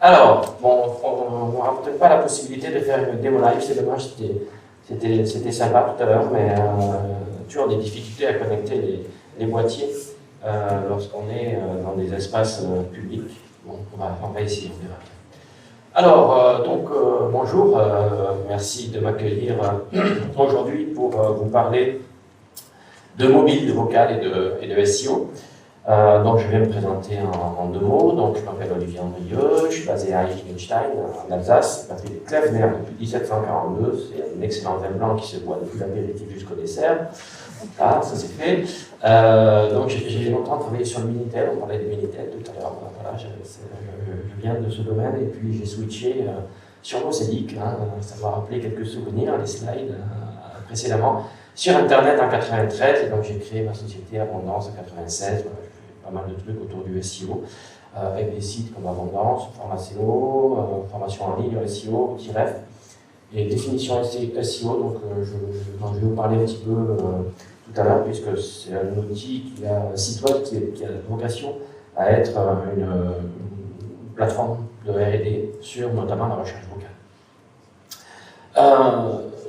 Alors, bon, on n'aura peut-être pas la possibilité de faire une démo live, c'est dommage, c'était sympa tout à l'heure, mais toujours des difficultés à connecter les boîtiers lorsqu'on est dans des espaces publics. Bon, on va essayer, on verra bien. Alors, bonjour, merci de m'accueillir aujourd'hui pour vous parler de mobile, de vocal et de SEO. Donc, je vais me présenter en deux mots. Donc, je m'appelle Olivier Andrieux, je suis basé à Liechtenstein, en Alsace, patrie de Klevner depuis 1742. C'est un excellent vin blanc qui se boit depuis l'apéritif jusqu'au dessert. Ah, ça c'est fait. Donc, j'ai longtemps travaillé sur le Minitel, on parlait de Minitel tout à l'heure. Voilà, je viens de ce domaine et puis j'ai switché sur Mosaic, ça m'a rappelé quelques souvenirs, les slides précédemment, sur Internet en 93, et donc j'ai créé ma société Abondance en 96. Voilà, pas mal de trucs autour du SEO, avec des sites comme Abondance, Formation, formation en ligne, SEO, Tiref, et définition SEO, donc je vais vous parler un petit peu tout à l'heure, puisque c'est un outil, un site web qui a la vocation à être une plateforme de R&D sur notamment la recherche vocale.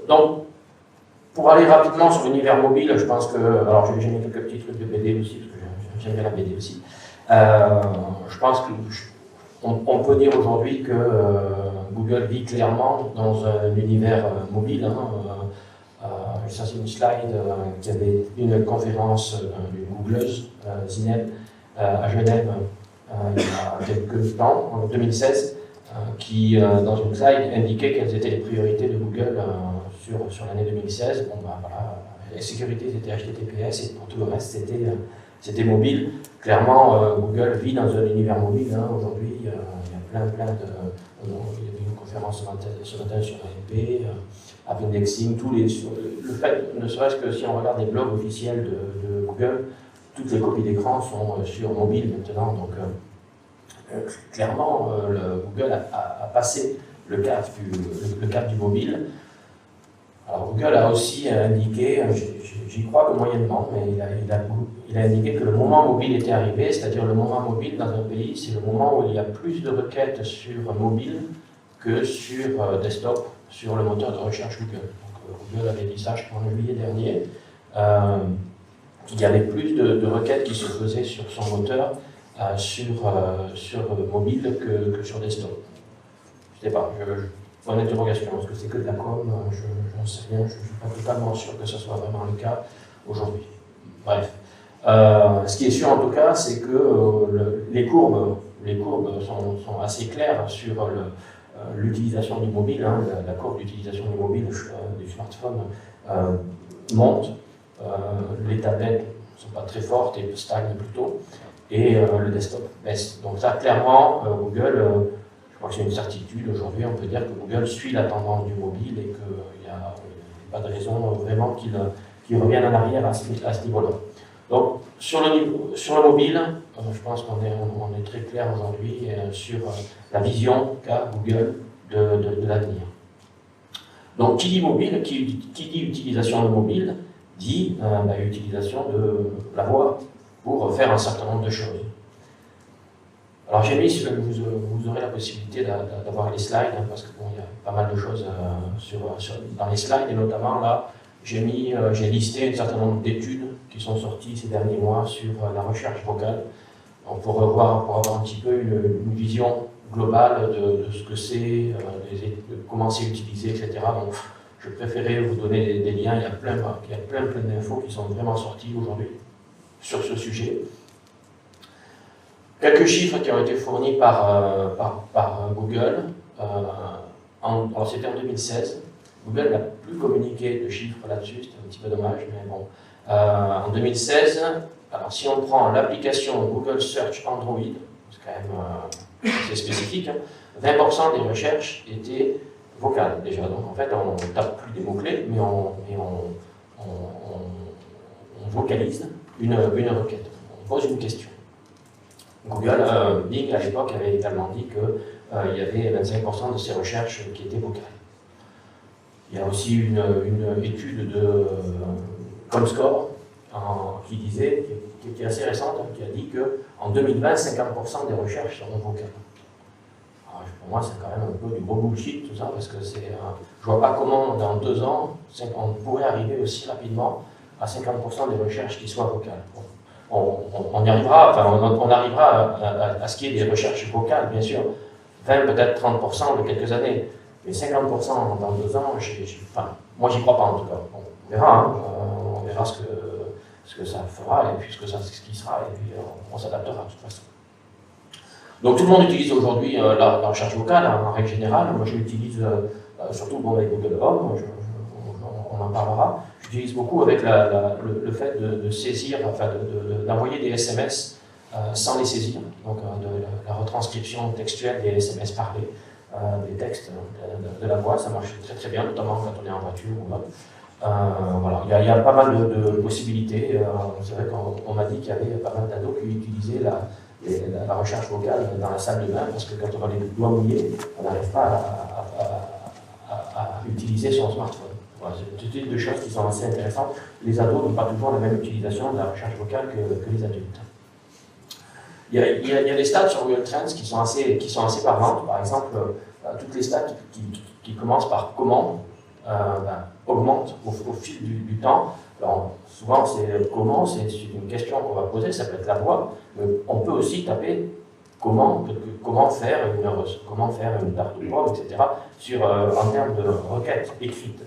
Donc, pour aller rapidement sur l'univers mobile, je pense que, alors j'ai mis quelques petits trucs de BD aussi, parce que j'aime bien la BD aussi. Je pense qu'on peut dire aujourd'hui que Google vit clairement dans un univers mobile. Ça c'est une slide qui avait une conférence d'une googleuse, Zineb, à Genève, il y a quelques temps, en 2016, qui, dans une slide, indiquait quelles étaient les priorités de Google sur l'année 2016. Bon, voilà, la sécurité c'était HTTPS et pour tout le reste c'était mobile. Clairement, Google vit dans un univers mobile. Aujourd'hui, il y a plein de... il y avait une conférence ce matin sur AMP, Appendexing, le fait, ne serait-ce que si on regarde les blogs officiels de Google, toutes les copies d'écran sont sur mobile maintenant. Donc, clairement, Google a passé le cap du mobile. Alors, Google a aussi indiqué, j'y crois que moyennement, mais il a indiqué que le moment mobile était arrivé, c'est-à-dire le moment mobile dans un pays, c'est le moment où il y a plus de requêtes sur mobile que sur desktop, sur le moteur de recherche Google. Donc, Google avait dit ça, je crois, en juillet dernier, qu'il y avait plus de requêtes qui se faisaient sur son moteur sur mobile que sur desktop. Je ne sais pas, point d'interrogation, est-ce que c'est que de la com? Je n'en sais rien, je ne suis pas totalement sûr que ce soit vraiment le cas aujourd'hui. Bref. Ce qui est sûr en tout cas, c'est que les courbes sont assez claires sur l'utilisation du mobile. La courbe d'utilisation du mobile, du smartphone, monte. Les tablettes ne sont pas très fortes et stagnent plutôt. Et le desktop baisse. Donc ça, clairement, Google... je crois que c'est une certitude aujourd'hui, on peut dire que Google suit la tendance du mobile et qu'il n'y a pas de raison vraiment qu'il revienne en arrière à ce niveau-là. Donc, sur le mobile, je pense qu'on est très clair aujourd'hui sur la vision qu'a Google de l'avenir. Donc, qui dit mobile, qui dit utilisation de mobile, dit utilisation de la voix pour faire un certain nombre de choses. Alors j'ai mis, vous aurez la possibilité d'avoir les slides, parce que bon, il y a pas mal de choses dans les slides, et notamment là, j'ai listé un certain nombre d'études qui sont sorties ces derniers mois sur la recherche vocale. Donc pour avoir un petit peu une vision globale de ce que c'est, de comment c'est utilisé, etc. Donc je préférais vous donner des liens, il y a plein d'infos qui sont vraiment sorties aujourd'hui sur ce sujet. Quelques chiffres qui ont été fournis par Google. Alors c'était en 2016. Google n'a plus communiqué de chiffres là-dessus, c'était un petit peu dommage, mais bon. En 2016, alors si on prend l'application Google Search Android, c'est quand même assez spécifique, 20% des recherches étaient vocales déjà. Donc en fait, on ne tape plus des mots-clés, mais on vocalise une requête. On pose une question. Google, Bing à l'époque avait également dit qu'il y avait 25% de ces recherches qui étaient vocales. Il y a aussi une étude de Comscore qui est assez récente, qui a dit qu'en 2020, 50% des recherches seront vocales. Alors, pour moi, c'est quand même un peu du gros bullshit, tout ça, parce que je ne vois pas comment, dans 2 ans, on pourrait arriver aussi rapidement à 50% des recherches qui soient vocales. On y arrivera, enfin, on arrivera à ce qu'il y ait des recherches vocales, bien sûr, 20, peut-être 30% de quelques années, mais 50% dans 2 ans, enfin, moi, j'y crois pas, en tout cas. Bon, on verra, hein, on verra ce que ça fera, et puis ce qui sera, et puis on s'adaptera, de toute façon. Donc tout le monde utilise aujourd'hui la recherche vocale, hein, en règle générale. Moi je l'utilise surtout avec Google Home, on en parlera. J'utilise beaucoup avec le fait de saisir, enfin d'envoyer des SMS sans les saisir, donc de la retranscription textuelle des SMS parlés, des textes de la voix, ça marche très très bien, notamment quand on est en voiture ou autre. Voilà, il y a pas mal de possibilités. C'est vrai qu'on m'a dit qu'il y avait pas mal d'ados qui utilisaient la recherche vocale dans la salle de bain, parce que quand on a les doigts mouillés, on n'arrive pas à utiliser son smartphone. Voilà, c'est tout type de choses qui sont assez intéressantes. Les ados n'ont pas toujours la même utilisation de la recherche vocale que les adultes. Il y a des stats sur Google Trends qui sont assez parlantes. Par exemple, toutes les stats qui commencent par comment augmentent au fil du temps. Alors, souvent, c'est comment, c'est une question qu'on va poser, ça peut être la voix, mais on peut aussi taper comment faire une tarte de pommes, etc., en termes de requêtes écrites.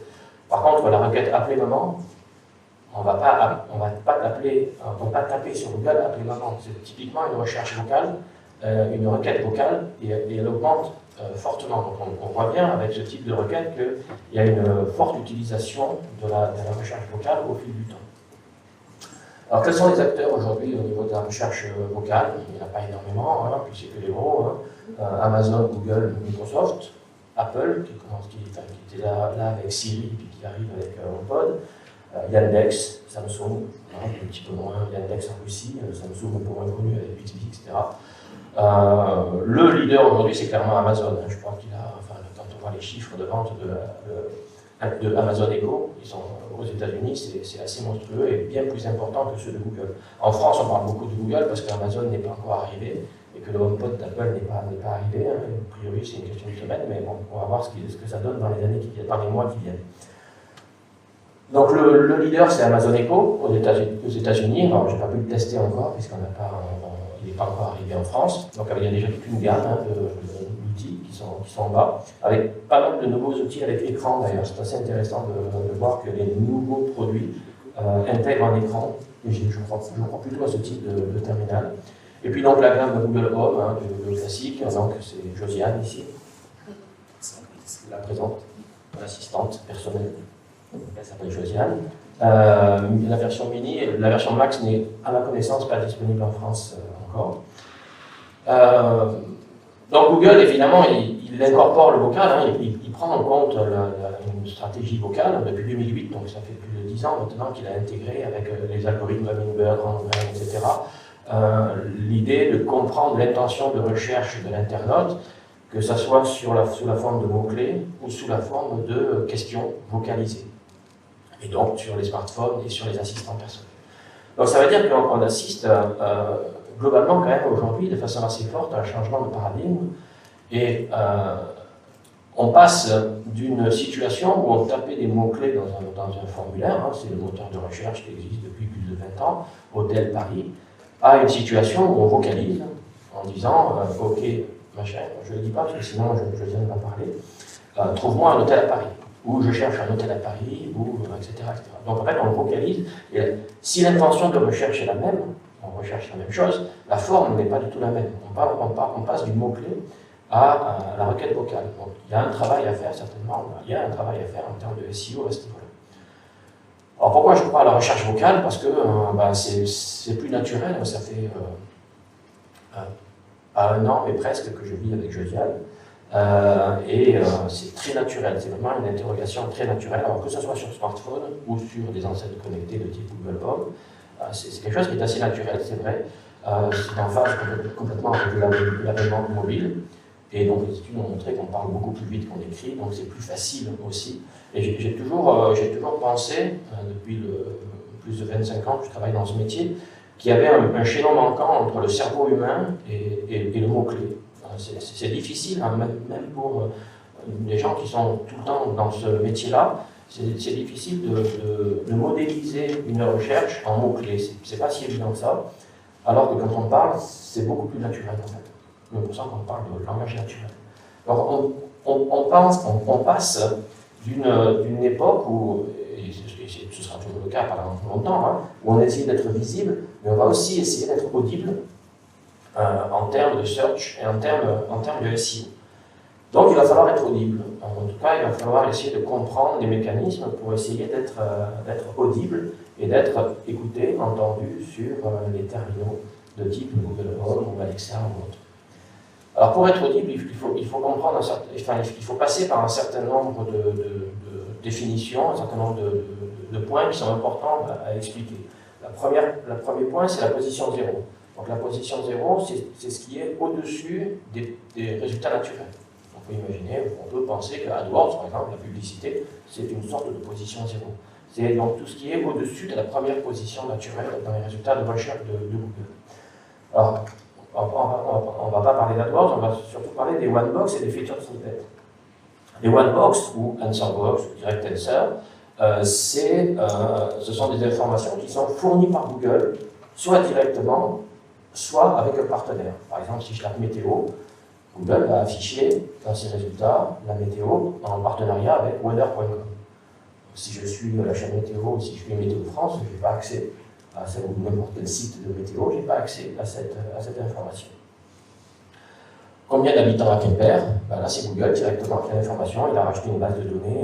Par contre, la requête appeler maman, on ne va pas taper sur Google appeler maman. C'est typiquement une recherche vocale, une requête vocale, et elle augmente fortement. Donc on voit bien avec ce type de requête qu'il y a une forte utilisation de la recherche vocale au fil du temps. Alors quels sont les acteurs aujourd'hui au niveau de la recherche vocale? Il n'y en a pas énormément, hein, puis c'est que les gros, hein. Amazon, Google, Microsoft, Apple, qui était là avec Siri, puis qui arrive avec HomePod, Yandex, Samsung, hein, un petit peu moins, Yandex en Russie, Samsung un peu moins connu avec Bixby, etc. Le leader aujourd'hui, c'est clairement Amazon. Hein. Je crois qu'il a, enfin, quand on voit les chiffres de vente de Amazon Echo, ils sont aux États-Unis, c'est assez monstrueux et bien plus important que ceux de Google. En France, on parle beaucoup de Google parce qu'Amazon n'est pas encore arrivé et que le HomePod d'Apple n'est pas arrivé. Hein. A priori, c'est une question de semaine, mais bon, on va voir ce que ça donne dans les années qui viennent, dans les mois qui viennent. Donc le leader, c'est Amazon Echo aux États-Unis. Alors, je n'ai pas pu le tester encore puisqu'il n'est pas encore arrivé en France. Donc il y a déjà toute une gamme d'outils qui sont en bas, avec pas mal de nouveaux outils avec écran d'ailleurs. C'est assez intéressant de voir que les nouveaux produits intègrent un écran. Et je crois plutôt à ce type de terminal. Et puis donc la gamme Google Home, hein, du classique, donc c'est Josiane ici, la présente, l'assistante personnelle. Elle s'appelle Josiane. La version mini, la version max n'est à ma connaissance pas disponible en France encore. Donc Google, évidemment, il incorpore le vocal, hein, il prend en compte une stratégie vocale depuis 2008, donc ça fait plus de 10 ans maintenant qu'il a intégré avec les algorithmes Hummingbird, Random, etc. L'idée de comprendre l'intention de recherche de l'internaute, que ce soit sous la forme de mots-clés ou sous la forme de questions vocalisées. Et donc sur les smartphones et sur les assistants personnels. Donc ça veut dire qu'on assiste globalement quand même aujourd'hui de façon assez forte à un changement de paradigme et on passe d'une situation où on tapait des mots-clés dans un formulaire, hein, c'est le moteur de recherche qui existe depuis plus de 20 ans, Hôtel Paris, à une situation où on vocalise en disant ok, machin, je ne le dis pas parce que sinon je viens de m'en parler, trouve-moi un hôtel à Paris. Ou je cherche un hôtel à Paris, ou etc., etc. Donc en fait, on vocalise. Et si l'intention de recherche est la même, on recherche la même chose, la forme n'est pas du tout la même. On passe du mot-clé à la requête vocale. Donc il y a un travail à faire, certainement. Il y a un travail à faire en termes de SEO à ce niveau-là. Alors pourquoi je crois à la recherche vocale? Parce que c'est plus naturel. Ça fait pas 1 an, mais presque, que je vis avec Josiane. C'est très naturel, c'est vraiment une interrogation très naturelle, alors que ce soit sur smartphone ou sur des enceintes connectées de type Google Home, c'est quelque chose qui est assez naturel, c'est vrai. C'est en phase complètement avec l'avènement mobile, et donc les études ont montré qu'on parle beaucoup plus vite qu'on écrit, donc c'est plus facile aussi. Et j'ai toujours pensé, depuis plus de 25 ans que je travaille dans ce métier, qu'il y avait un chaînon manquant entre le cerveau humain et le mot-clé. c'est difficile, hein, même pour des gens qui sont tout le temps dans ce métier-là, c'est difficile de modéliser une recherche en mots-clés. C'est pas si évident que ça, alors que quand on parle, c'est beaucoup plus naturel en fait. C'est pour ça qu'on parle de langage naturel. Alors on passe d'une époque où, et ce sera toujours le cas pendant longtemps, hein, où on essaie d'être visible, mais on va aussi essayer d'être audible en termes de search et en termes de SEO. Donc il va falloir être audible. En tout cas, il va falloir essayer de comprendre les mécanismes pour essayer d'être audible et d'être écouté, entendu sur les terminaux de type Google Home ou Alexa ou autre. Alors pour être audible, il faut comprendre il faut passer par un certain nombre de définitions, un certain nombre de points qui sont importants à expliquer. Le premier point, c'est la position 0. Donc la position 0, c'est ce qui est au-dessus des résultats naturels. On peut imaginer, on peut penser que AdWords, par exemple, la publicité, c'est une sorte de position 0. C'est donc tout ce qui est au-dessus de la première position naturelle dans les résultats de recherche de Google. Alors, on ne va pas parler d'AdWords, on va surtout parler des OneBox et des featured snippets. Les OneBox ou AnswerBox ou Direct Answer, ce sont des informations qui sont fournies par Google, soit directement, soit avec un partenaire. Par exemple, si je tape météo, Google va afficher dans ses résultats la météo en partenariat avec weather.com. Si je suis la chaîne météo, si je suis Météo France, je n'ai pas accès à n'importe quel site de météo, je n'ai pas accès à cette information. Combien d'habitants à Quimper? Ben là, c'est Google directement qui a l'information. Il a rajouté une base de données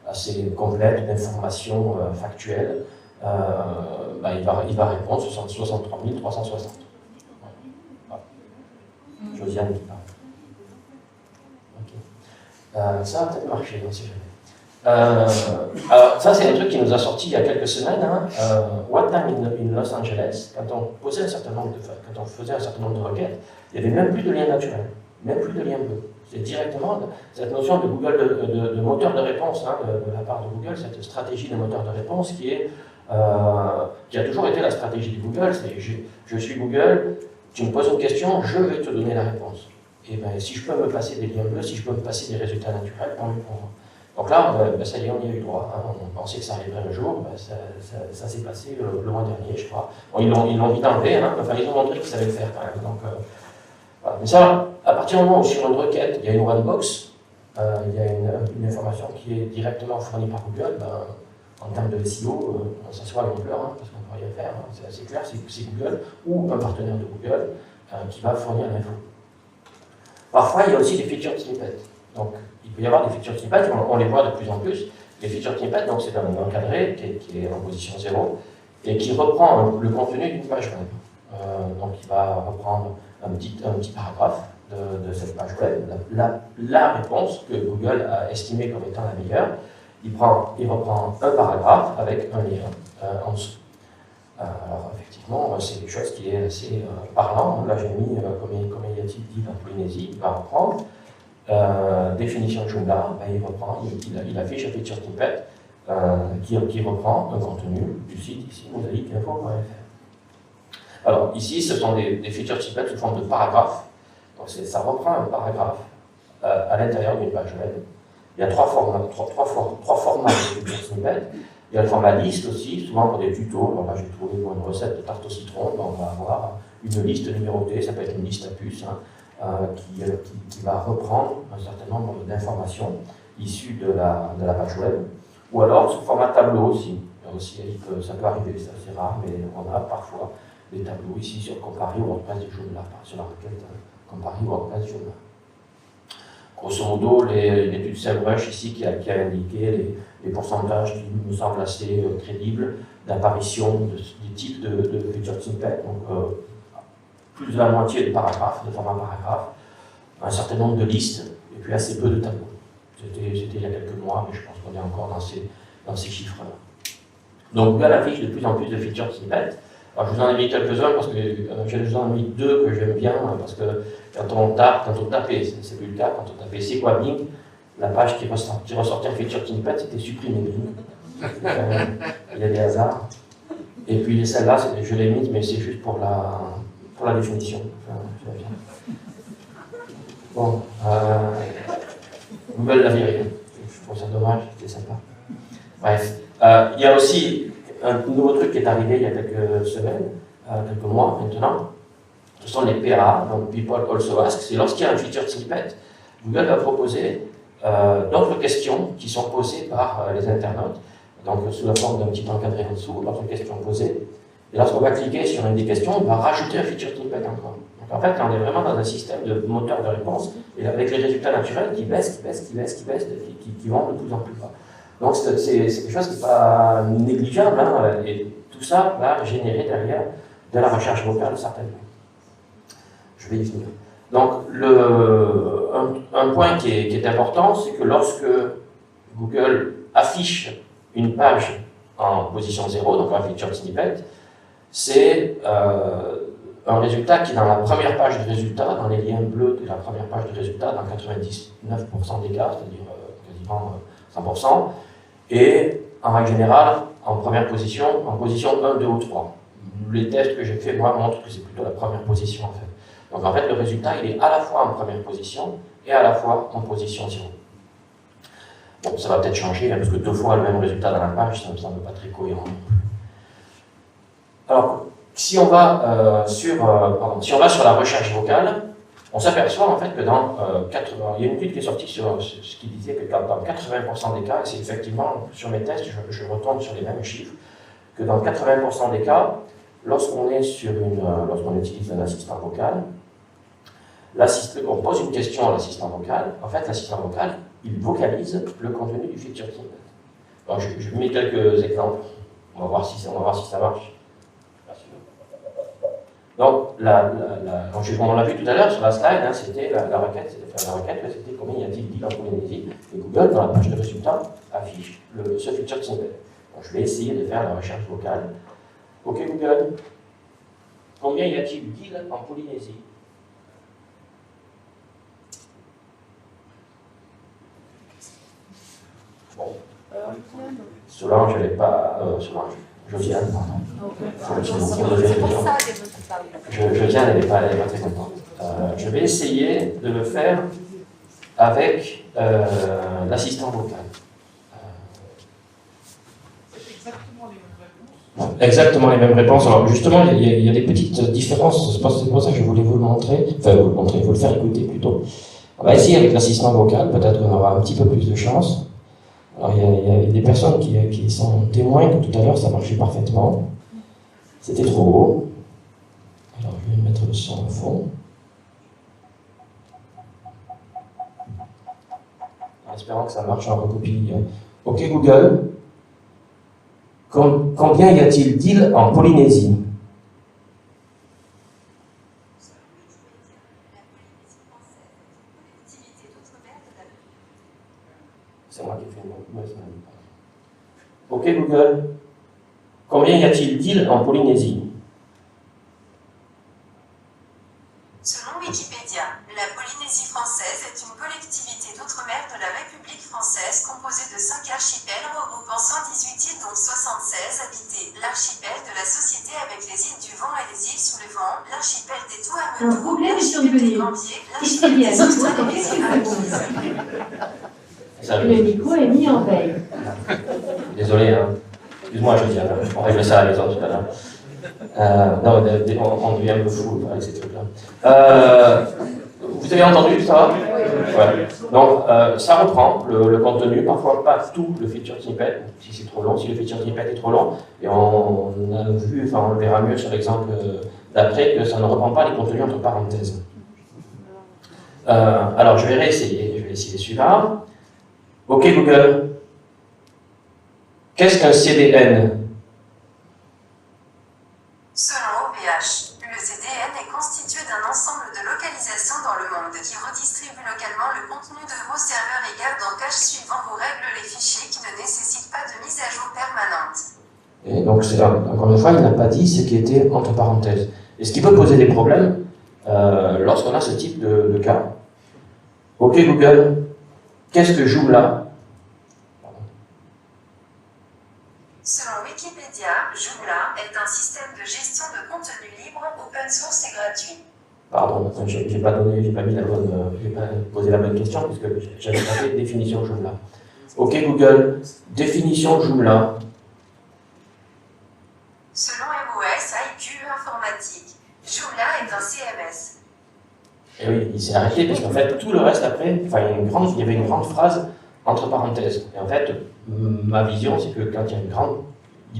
assez complète d'informations factuelles. Il va répondre 63 360. Josiane qui parle. Okay. Ça va peut-être marcher, on ne sait jamais. Alors, ça, c'est un truc qui nous a sorti il y a quelques semaines. What Time in Los Angeles, quand on faisait un certain nombre de requêtes, il n'y avait même plus de lien naturel, même plus de lien bleu. C'est directement cette notion de Google, de moteur de réponse, hein, de la part de Google, cette stratégie de moteur de réponse qui a toujours été la stratégie de Google. C'est je suis Google, tu me poses une question, je vais te donner la réponse. Et bien, si je peux me passer des liens bleus, si je peux me passer des résultats naturels, tant mieux pour moi. Donc là, ça y est, on y a eu droit. Hein. On pensait que ça arriverait un jour, ça s'est passé le mois dernier, je crois. Bon, ils l'ont vite enlevé, hein. Enfin, ils ont montré qu'ils savaient le faire quand même. Donc, voilà. Mais ça, à partir du moment où sur une requête, il y a une OneBox, il y a une information qui est directement fournie par Google, en termes de SEO, ça se voit avec l'ampleur, hein, parce qu'on ne peut rien faire. Hein. C'est assez clair, c'est Google ou un partenaire de Google qui va fournir l'info. Parfois, il y a aussi des featured snippets. Donc, il peut y avoir des featured snippets, on les voit de plus en plus. Les featured snippets, donc c'est un encadré qui est en position 0 et qui reprend le contenu d'une page web. Donc, il va reprendre un petit paragraphe de cette page web, la réponse que Google a estimée comme étant la meilleure. Il reprend un paragraphe avec un lien en dessous. Alors, effectivement, c'est quelque chose qui est assez parlant. Là, j'ai mis, comme il a dit dans Polynésie, il va reprendre. Définition de Joomla, il affiche un feature snippet qui reprend un contenu du site ici, mosaïqueinfo.fr. Alors, ici, ce sont des feature snippets sous forme de paragraphes. Donc, ça reprend un paragraphe à l'intérieur d'une page web. Il y a trois formats de feature snippet. Il y a le format liste aussi, souvent pour des tutos. Alors là, j'ai trouvé pour une recette de tarte au citron, on va avoir une liste numérotée, ça peut être une liste à puces, hein, qui va reprendre un certain nombre d'informations issues de la page web. Ou alors sous format tableau aussi. Là aussi, ça peut arriver, c'est assez rare, mais on a parfois des tableaux ici sur Comparer WordPress de Joomla, sur la requête Comparer WordPress de Joomla. Grosso modo, l'étude SEMrush ici qui a indiqué les pourcentages qui nous semblent assez crédibles d'apparition du type de feature snippet, donc plus de la moitié de paragraphes, de format paragraphe, un certain nombre de listes, et puis assez peu de tableaux. C'était il y a quelques mois, mais je pense qu'on est encore dans ces chiffres-là. Donc Google affiche de plus en plus de feature snippets. Alors je vous en ai mis quelques-uns parce que je vous en ai mis deux que j'aime bien, parce que quand on tapait, c'est plus le cas, quand on tapait c'est quoi Bing, la page qui ressortait en feature snippet, c'était supprimé Bing. Il y a des hasards. Et puis celle-là, je l'ai mise, mais c'est juste pour la définition. Enfin, Bon, Google la viré. Je trouve ça dommage, c'était sympa. Bref, il y a aussi un nouveau truc qui est arrivé il y a quelques semaines, quelques mois maintenant. Ce sont les PA, donc People Also Ask. C'est lorsqu'il y a un feature snippet, Google va proposer d'autres questions qui sont posées par les internautes, donc sous la forme d'un petit encadré en dessous, d'autres questions posées. Et lorsqu'on va cliquer sur une des questions, on va rajouter un feature snippet encore. Donc en fait, on est vraiment dans un système de moteur de réponse, et avec les résultats naturels qui baissent, qui vont de plus en plus bas. Donc c'est quelque chose qui n'est pas négligeable, hein, et tout ça va générer derrière de la recherche vocale certainement. Je vais y venir. Donc un point qui est important, c'est que lorsque Google affiche une page en position 0, donc un feature snippet, c'est un résultat qui est dans la première page de résultat, dans les liens bleus de la première page de résultat, dans 99% des cas, c'est-à-dire quasiment 100%, et en règle générale, en première position, en position 1, 2 ou 3. Les tests que j'ai fait, moi, montrent que c'est plutôt la première position, en fait. Donc, en fait, le résultat, il est à la fois en première position et à la fois en position 0. Bon, ça va peut-être changer, hein, parce que 2 fois le même résultat dans la page, ça ne me semble pas très cohérent. Alors, si on va, sur la recherche vocale, on s'aperçoit en fait que dans il y a une étude qui est sortie sur ce qui disait que dans 80% des cas, et c'est effectivement sur mes tests, je retourne sur les mêmes chiffres, que dans 80% des cas, lorsqu'on utilise un assistant vocal, on pose une question à l'assistant vocal, en fait l'assistant vocal, il vocalise le contenu du feature snippet. Donc je mets quelques exemples, on va voir si ça marche. Donc, on l'a vu tout à l'heure sur la slide, hein, c'était la requête, c'était combien y a-t-il dit en Polynésie. Et Google, dans la page de résultats, affiche ce feature snippet. Donc, je vais essayer de faire la recherche vocale. Ok Google, combien y a-t-il d'îles en Polynésie? Bon. Solange, elle n'est pas. Solange. Josiane, pardon. Josiane, elle n'est pas très contente. Je vais essayer de le faire avec l'assistant vocal. Exactement les mêmes réponses. Alors justement, il y a des petites différences, c'est pour ça que je voulais vous le montrer, vous le faire écouter plutôt. On va essayer avec l'assistant vocal, peut-être qu'on aura un petit peu plus de chance. Alors il y a des personnes qui sont témoins que tout à l'heure ça marchait parfaitement. C'était trop haut. Alors je vais mettre le son au fond. En espérant que ça marche en recopie. Ok Google. Combien y a-t-il d'îles en Polynésie? C'est moi qui ai fait une mauvaise manip. Ok Google. Combien y a-t-il d'îles en Polynésie? Selon Wikipédia, la Polynésie française est une collectivité d'outre-mer de la République française composée de 5 archipels regroupant 118 îles dont 76 habités. L'archipel de la Société avec les îles du Vent et les îles sous le vent, l'archipel des Tuamotu, l'archipel des Gambiers, l'archipel des Autres et les îles Le micro est mis en veille. Désolé, hein. Excuse-moi, Josiane, on règle ça à la maison tout à l'heure. Non, on devient un peu fou avec ces trucs-là. Vous avez entendu, ça va? Ouais. Donc, ça reprend le contenu, parfois pas tout le feature snippet, si c'est trop long, si le feature snippet est trop long. Et on a vu, enfin on le verra mieux sur l'exemple d'après, que ça ne reprend pas les contenus entre parenthèses. Alors, je vais essayer celui-là. Ok Google, qu'est-ce qu'un CDN? Selon OVH, le CDN est constitué d'un ensemble de localisations dans le monde qui redistribue localement le contenu de vos serveurs et garde en cache suivant vos règles les fichiers qui ne nécessitent pas de mise à jour permanente. Et donc, encore une fois, il n'a pas dit ce qui était entre parenthèses. Et ce qui peut poser des problèmes lorsqu'on a ce type de cas. Ok Google, qu'est-ce que Joomla? Selon Wikipédia, Joomla est un système de gestion de contenu libre, open source et gratuit. Pardon, j'ai pas posé la bonne question puisque j'avais tapé définition Joomla. Ok Google, définition Joomla. Selon MOS IQ Informatique, Joomla est un CMS. Et oui, il s'est arrêté parce qu'en fait tout le reste après, enfin il y avait une grande phrase entre parenthèses. Et en fait, ma vision c'est que quand il y a une grande...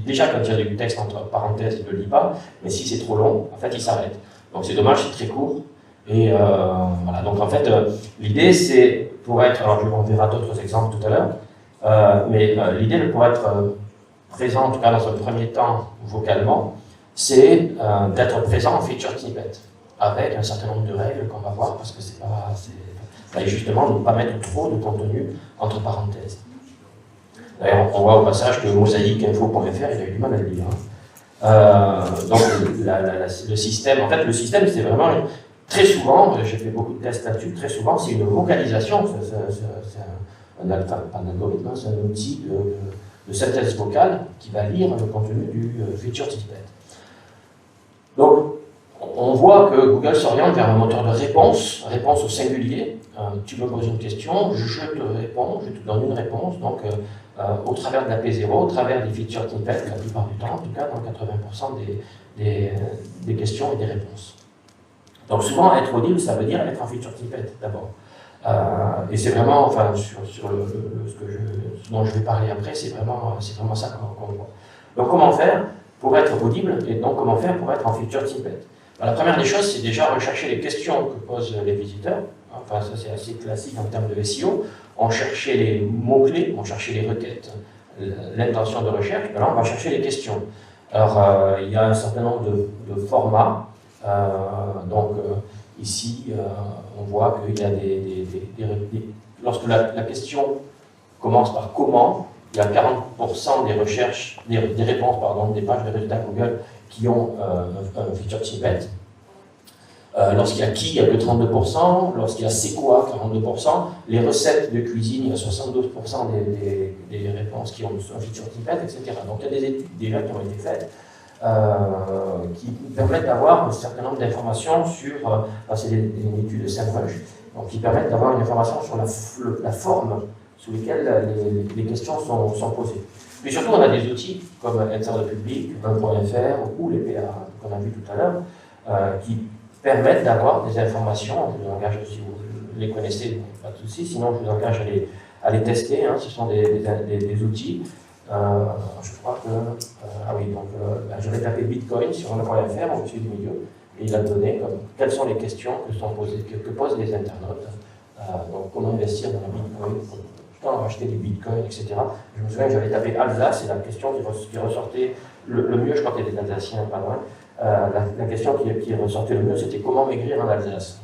Déjà quand il y a du texte entre parenthèses, il ne le lit pas, mais si c'est trop long, en fait il s'arrête. Donc c'est dommage, c'est très court. Et voilà, donc en fait, l'idée c'est, pour être, alors on verra d'autres exemples tout à l'heure, mais l'idée pour être présent, en tout cas dans un premier temps vocalement, c'est d'être présent en feature snippet, avec un certain nombre de règles qu'on va voir, parce que c'est pas, et justement ne pas mettre trop de contenu entre parenthèses. D'ailleurs, on voit au passage que mosaïqueinfo.fr, il a eu du mal à le lire. Donc le système, en fait, le système, c'est vraiment très souvent, j'ai fait beaucoup de tests là-dessus, très souvent, c'est une vocalisation, c'est un algorithme, c'est un outil de synthèse vocale qui va lire le contenu du feature snippet. Donc, on voit que Google s'oriente vers un moteur de réponse au singulier. Tu me poses une question, je te réponds, je te donne une réponse. Donc, au travers de la P0, au travers des feature snippets, la plupart du temps, en tout cas dans 80% des questions et des réponses. Donc souvent, être audible, ça veut dire être en feature snippet d'abord. Et c'est vraiment, enfin, sur ce dont je vais parler après, c'est vraiment ça qu'on voit. Donc comment faire pour être audible et donc comment faire pour être en feature snippet? La première des choses, c'est déjà rechercher les questions que posent les visiteurs. Enfin, ça c'est assez classique en termes de SEO. On cherchait les mots-clés, on cherchait les requêtes, l'intention de recherche, mais là on va chercher les questions. Alors il y a un certain nombre de formats, ici on voit qu'il y a lorsque la question commence par comment, il y a 40% des recherches, des réponses, des pages de résultats Google qui ont un feature snippet. Lorsqu'il y a qui, il n'y a que 32%. Lorsqu'il y a c'est quoi, 42%. Les recettes de cuisine, il y a 72% des réponses qui ont un feature snippet, etc. Donc il y a des études déjà qui ont été faites qui permettent d'avoir un certain nombre d'informations sur, c'est une étude de SEMrush, donc qui permettent d'avoir une information sur la forme sous laquelle les questions sont posées. Mais surtout, on a des outils comme Answer the Public, 1.fr ou les PA qu'on a vu tout à l'heure, qui permettent d'avoir des informations. Je vous engage, si vous les connaissez, pas de souci, sinon je vous engage à les tester. Ce sont des outils. Je crois que. J'avais tapé Bitcoin sur 1.fr au-dessus du milieu, et il a donné quelles sont les questions que posent les internautes. Donc, comment investir dans la Bitcoin, comment acheter des Bitcoins, etc. Je me souviens que j'avais tapé Alsace, et la question qui ressortait le mieux, je crois qu'il y a des Alsaciens pas loin. La question qui ressortait le mieux, c'était comment maigrir en Alsace.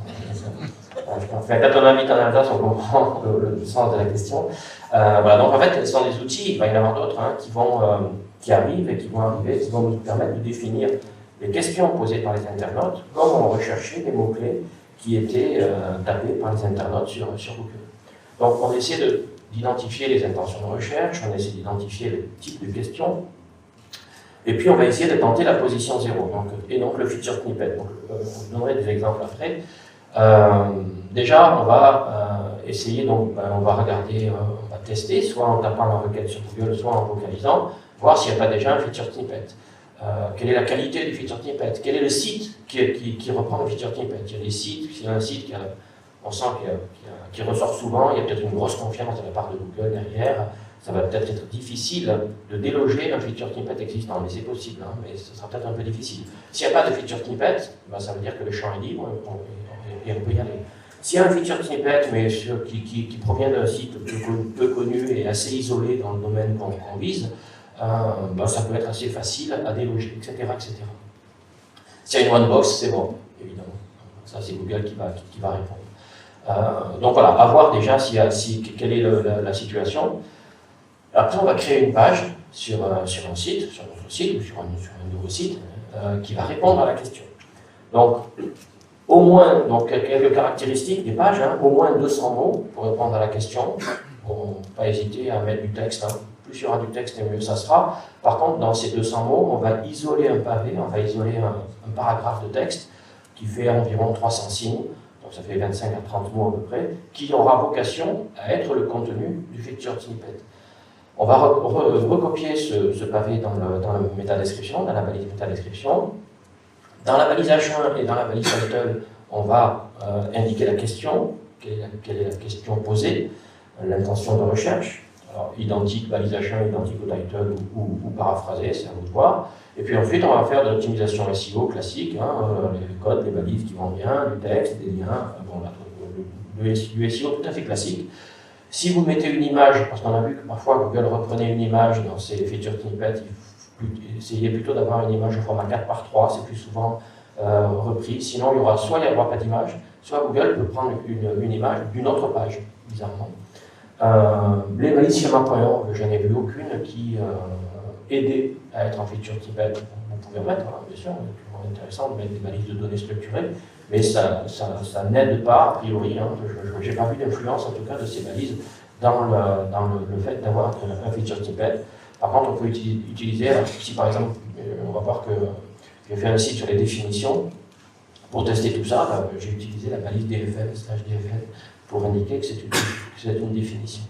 Quand on habite en Alsace, on comprend le sens de la question. Voilà, donc en fait, ce sont des outils, il va y en avoir d'autres qui arrivent et qui vont arriver, qui vont nous permettre de définir les questions posées par les internautes, comme on recherchait des mots-clés qui étaient tapés par les internautes sur Google. Donc on essaie d'identifier les intentions de recherche, on essaie d'identifier le type de questions, et puis on va essayer de tenter la position 0, et donc le feature snippet. Donc, je vous donnerai des exemples après. Déjà, on va essayer, on va regarder, on va tester, soit en tapant la requête sur Google, soit en vocalisant, voir s'il n'y a pas déjà un feature snippet. Quelle est la qualité du feature snippet? Quel est le site qui reprend le feature snippet? Il y a des sites, s'il y a un site on sent qui ressort souvent, il y a peut-être une grosse confiance de la part de Google derrière. Ça va peut-être être difficile de déloger un feature snippet existant, mais c'est possible, mais ce sera peut-être un peu difficile. S'il n'y a pas de feature snippet, ça veut dire que le champ est libre et on peut y aller. S'il y a un feature snippet, mais qui provient d'un site peu connu et assez isolé dans le domaine qu'on vise, ça peut être assez facile à déloger, etc. S'il y a une one box, c'est bon, évidemment. Ça, c'est Google qui va répondre. Donc voilà, à voir déjà quelle est la situation. Après, on va créer une page sur un site, sur notre site ou sur un nouveau site qui va répondre à la question. Donc, au moins, quelques caractéristiques des pages, au moins 200 mots pour répondre à la question. Bon, pas hésiter à mettre du texte. Plus il y aura du texte, et mieux ça sera. Par contre, dans ces 200 mots, on va isoler un pavé, on va isoler un paragraphe de texte qui fait environ 300 signes, donc ça fait 25 à 30 mots à peu près, qui aura vocation à être le contenu du featured snippet. On va recopier ce pavé dans la métadescription, dans la balise métadescription. Dans la balise H1 et dans la balise title, on va indiquer la question, quelle est la question posée, l'intention de recherche. Alors, identique, balise H1, identique au title ou paraphrasé, c'est à vous de voir. Et puis ensuite, on va faire de l'optimisation SEO classique, les codes, les balises qui vont bien, du texte, des liens, bon, là, du SEO tout à fait classique. Si vous mettez une image, parce qu'on a vu que parfois Google reprenait une image dans ses featured snippets, essayez plutôt d'avoir une image au format 4:3, c'est plus souvent repris. Sinon, il n'y aura pas d'image, soit Google peut prendre une image d'une autre page, bizarrement. Les balises schéma.org, je n'ai vu aucune qui aidait à être en featured snippet. Vous pouvez en mettre, bien sûr, c'est toujours intéressant de mettre des balises de données structurées, mais ça n'aide pas, a priori. Je n'ai pas vu d'influence, en tout cas, de ces balises dans le fait d'avoir un featured snippet. Par contre, on peut utiliser, ici par exemple, on va voir que j'ai fait un site sur les définitions. Pour tester tout ça, j'ai utilisé la balise DFN/DFN pour indiquer que c'est une définition.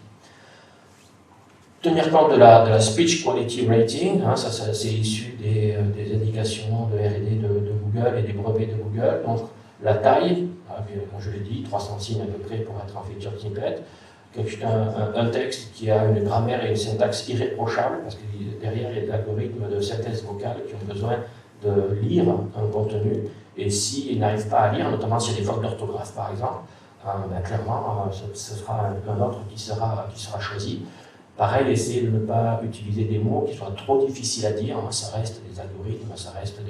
Tenir compte de la Speech Quality Rating, ça c'est issu des indications de R&D de Google et des brevets de Google. Donc la taille, comme je l'ai dit, 300 signes à peu près pour être en featured snippet. Un texte qui a une grammaire et une syntaxe irréprochables, parce que derrière il y a des algorithmes de synthèse vocale qui ont besoin de lire un contenu, et s'ils n'arrivent pas à lire, notamment s'il y a des fautes d'orthographe par exemple, clairement ce sera un autre qui sera choisi. Pareil, essayez de ne pas utiliser des mots qui soient trop difficiles à dire, ça reste des algorithmes, ça reste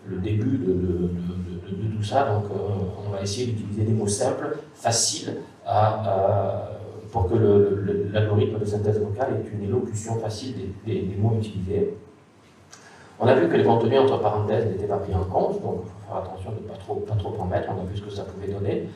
le début de tout ça, donc on va essayer d'utiliser des mots simples, faciles pour que l'algorithme de synthèse vocale ait une élocution facile des mots utilisés. On a vu que les contenus entre parenthèses n'étaient pas pris en compte, donc il faut faire attention de ne pas trop en mettre, on a vu ce que ça pouvait donner.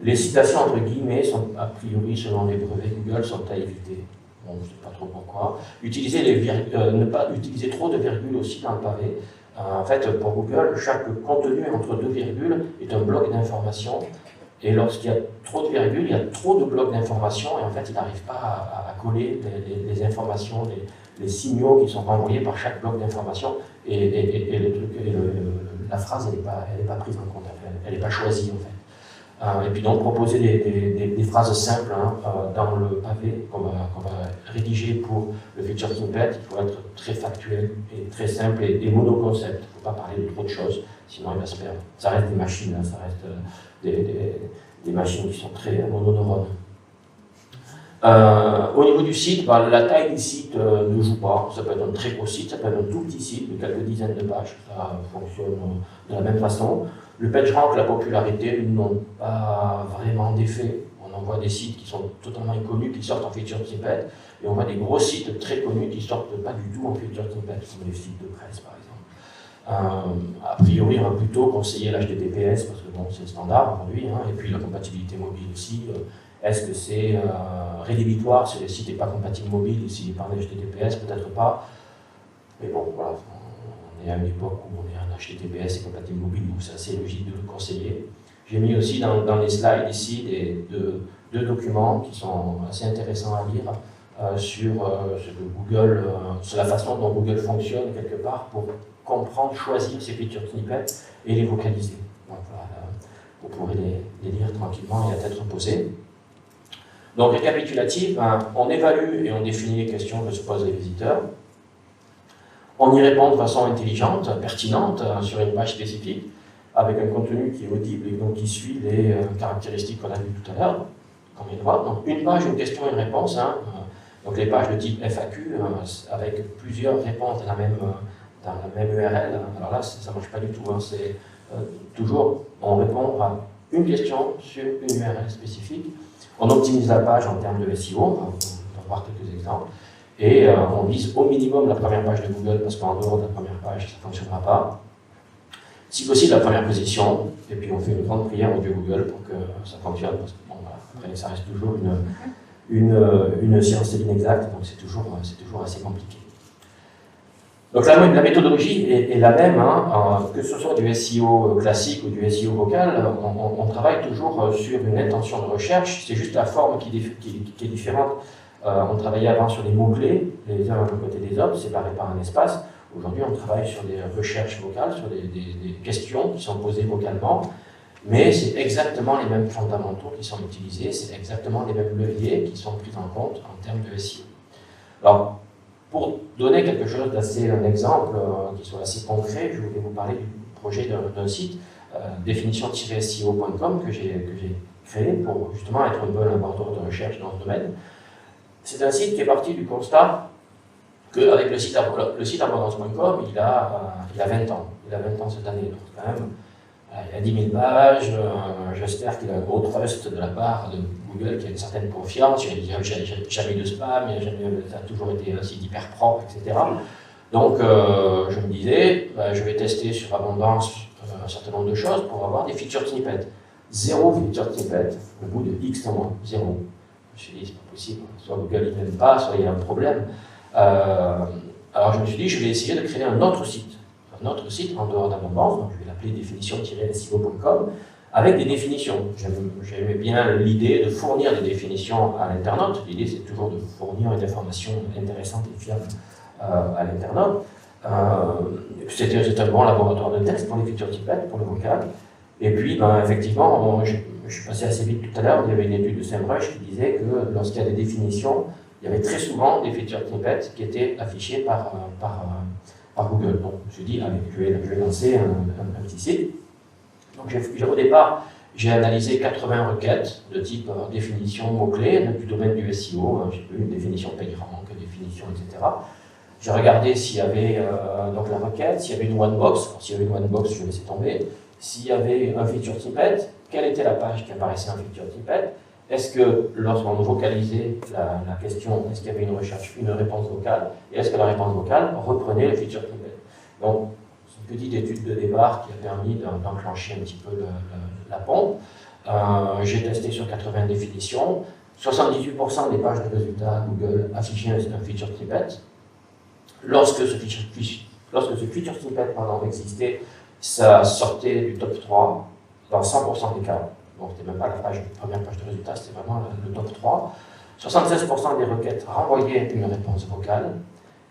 Les citations entre guillemets, a priori selon les brevets Google, sont à éviter. Bon, je ne sais pas trop pourquoi. Ne pas utiliser trop de virgules aussi dans le pavé. En fait, pour Google, chaque contenu entre deux virgules est un bloc d'information. Et lorsqu'il y a trop de virgules, il y a trop de blocs d'informations et en fait, il n'arrive pas à coller les informations, les signaux qui sont renvoyés par chaque bloc d'informations et la phrase, elle n'est pas prise en compte, elle n'est pas choisie en fait. Et puis donc proposer des phrases simples dans le pavé qu'on va rédiger pour le featured snippet. Il faut être très factuel et très simple et monoconcept. Il ne faut pas parler de trop de choses, sinon il va se perdre. Ça reste des machines, ça reste des machines qui sont très mononeurones. Au niveau du site, la taille du site ne joue pas. Ça peut être un très gros site, ça peut être un tout petit site de quelques dizaines de pages. Ça fonctionne de la même façon. Le PageRank, la popularité n'ont pas vraiment d'effet. On en voit des sites qui sont totalement inconnus, qui sortent en featured snippet, et on voit des gros sites très connus qui sortent pas du tout en featured snippet, comme les sites de presse par exemple. A priori, on va plutôt conseiller l'HTTPS parce que bon, c'est le standard aujourd'hui, et puis la compatibilité mobile aussi. Est-ce que c'est rédhibitoire si le site n'est pas compatible mobile, s'il est pas en HTTPS, peut-être pas. Mais bon, voilà. On est à une époque où on est en HTTPS et compatible mobile, donc c'est assez logique de le conseiller. J'ai mis aussi dans les slides ici deux documents qui sont assez intéressants à lire sur ce que Google, sur la façon dont Google fonctionne quelque part pour comprendre, choisir ces featured snippets et les vocaliser. Donc voilà, vous pourrez les lire tranquillement et à tête reposée. Donc récapitulatif, on évalue et on définit les questions que se posent les visiteurs. On y répond de façon intelligente, pertinente, sur une page spécifique, avec un contenu qui est audible et donc qui suit les caractéristiques qu'on a vues tout à l'heure, comme il voit. Donc une page, une question, une réponse. Donc les pages de type FAQ, avec plusieurs réponses dans la même URL. Alors là, ça ne marche pas du tout. C'est toujours, on répond à une question sur une URL spécifique. On optimise la page en termes de SEO, on va voir quelques exemples. Et on vise au minimum la première page de Google, parce qu'en dehors de la première page, ça ne fonctionnera pas. Si possible, la première position, et puis on fait une grande prière au Dieu Google pour que ça fonctionne, parce que bon, voilà, après, ça reste toujours une science inexacte, donc c'est toujours assez compliqué. Donc la méthodologie est la même, hein, que ce soit du SEO classique ou du SEO vocal, on travaille toujours sur une intention de recherche, c'est juste la forme qui est différente. On travaillait avant sur des mots-clés, les uns à côté des autres, séparés par un espace. Aujourd'hui, on travaille sur des recherches vocales, sur des questions qui sont posées vocalement, mais c'est exactement les mêmes fondamentaux qui sont utilisés, c'est exactement les mêmes leviers qui sont pris en compte en termes de SEO. Alors, pour donner quelque chose un exemple qui soit assez concret, je voulais vous parler du projet d'un site, définition-seo.com, que j'ai créé pour justement être un bon laboratoire de recherche dans ce domaine. C'est un site qui est parti du constat qu'avec le site abondance.com, il a 20 ans. Il a 20 ans cette année, donc quand même, il a 10 000 pages. J'espère qu'il a un gros trust de la part de Google, qui a une certaine confiance. Il n'y a jamais eu de spam, ça a toujours été un site hyper propre, etc. Donc, je me disais, je vais tester sur Abondance un certain nombre de choses pour avoir des feature snippets. 0 feature snippet au bout de X mois. 0. Je me suis dit, c'est pas possible. Soit Google n'aime pas, soit il y a un problème. Alors, je me suis dit, je vais essayer de créer un autre site en dehors d'Abondance, donc je vais l'appeler définition-seo.com, avec des définitions. J'aimais bien l'idée de fournir des définitions à l'internaute. L'idée, c'est toujours de fournir une information intéressante et fiable à l'internaute. C'était un bon laboratoire de texte pour les feature snippets, pour le vocal. Et puis, effectivement, je suis passé assez vite tout à l'heure, il y avait une étude de SEMrush qui disait que lorsqu'il y a des définitions, il y avait très souvent des feature snippets qui étaient affichés par Google. Donc, je me suis dit, allez, je vais lancer un petit site. Donc, au départ, j'ai analysé 80 requêtes de type définition, mots-clés, du domaine du SEO, une définition PageRank, définition, etc. J'ai regardé s'il y avait donc la requête, s'il y avait une one-box. S'il y avait une one-box, je laissais tomber. S'il y avait un feature snippet, quelle était la page qui apparaissait en feature snippet? Est-ce que lorsqu'on vocalisait la question, est-ce qu'il y avait une réponse vocale? Et est-ce que la réponse vocale reprenait le feature snippet? Donc, c'est une petite étude de départ qui a permis d'enclencher un petit peu la pompe. J'ai testé sur 80 définitions. 78% des pages de résultats Google affichaient un feature snippet. Lorsque ce feature snippet existait, ça sortait du top 3 dans 100% des cas. Donc, c'était même pas la première page de résultats, c'était vraiment le top 3. 76% des requêtes renvoyaient une réponse vocale.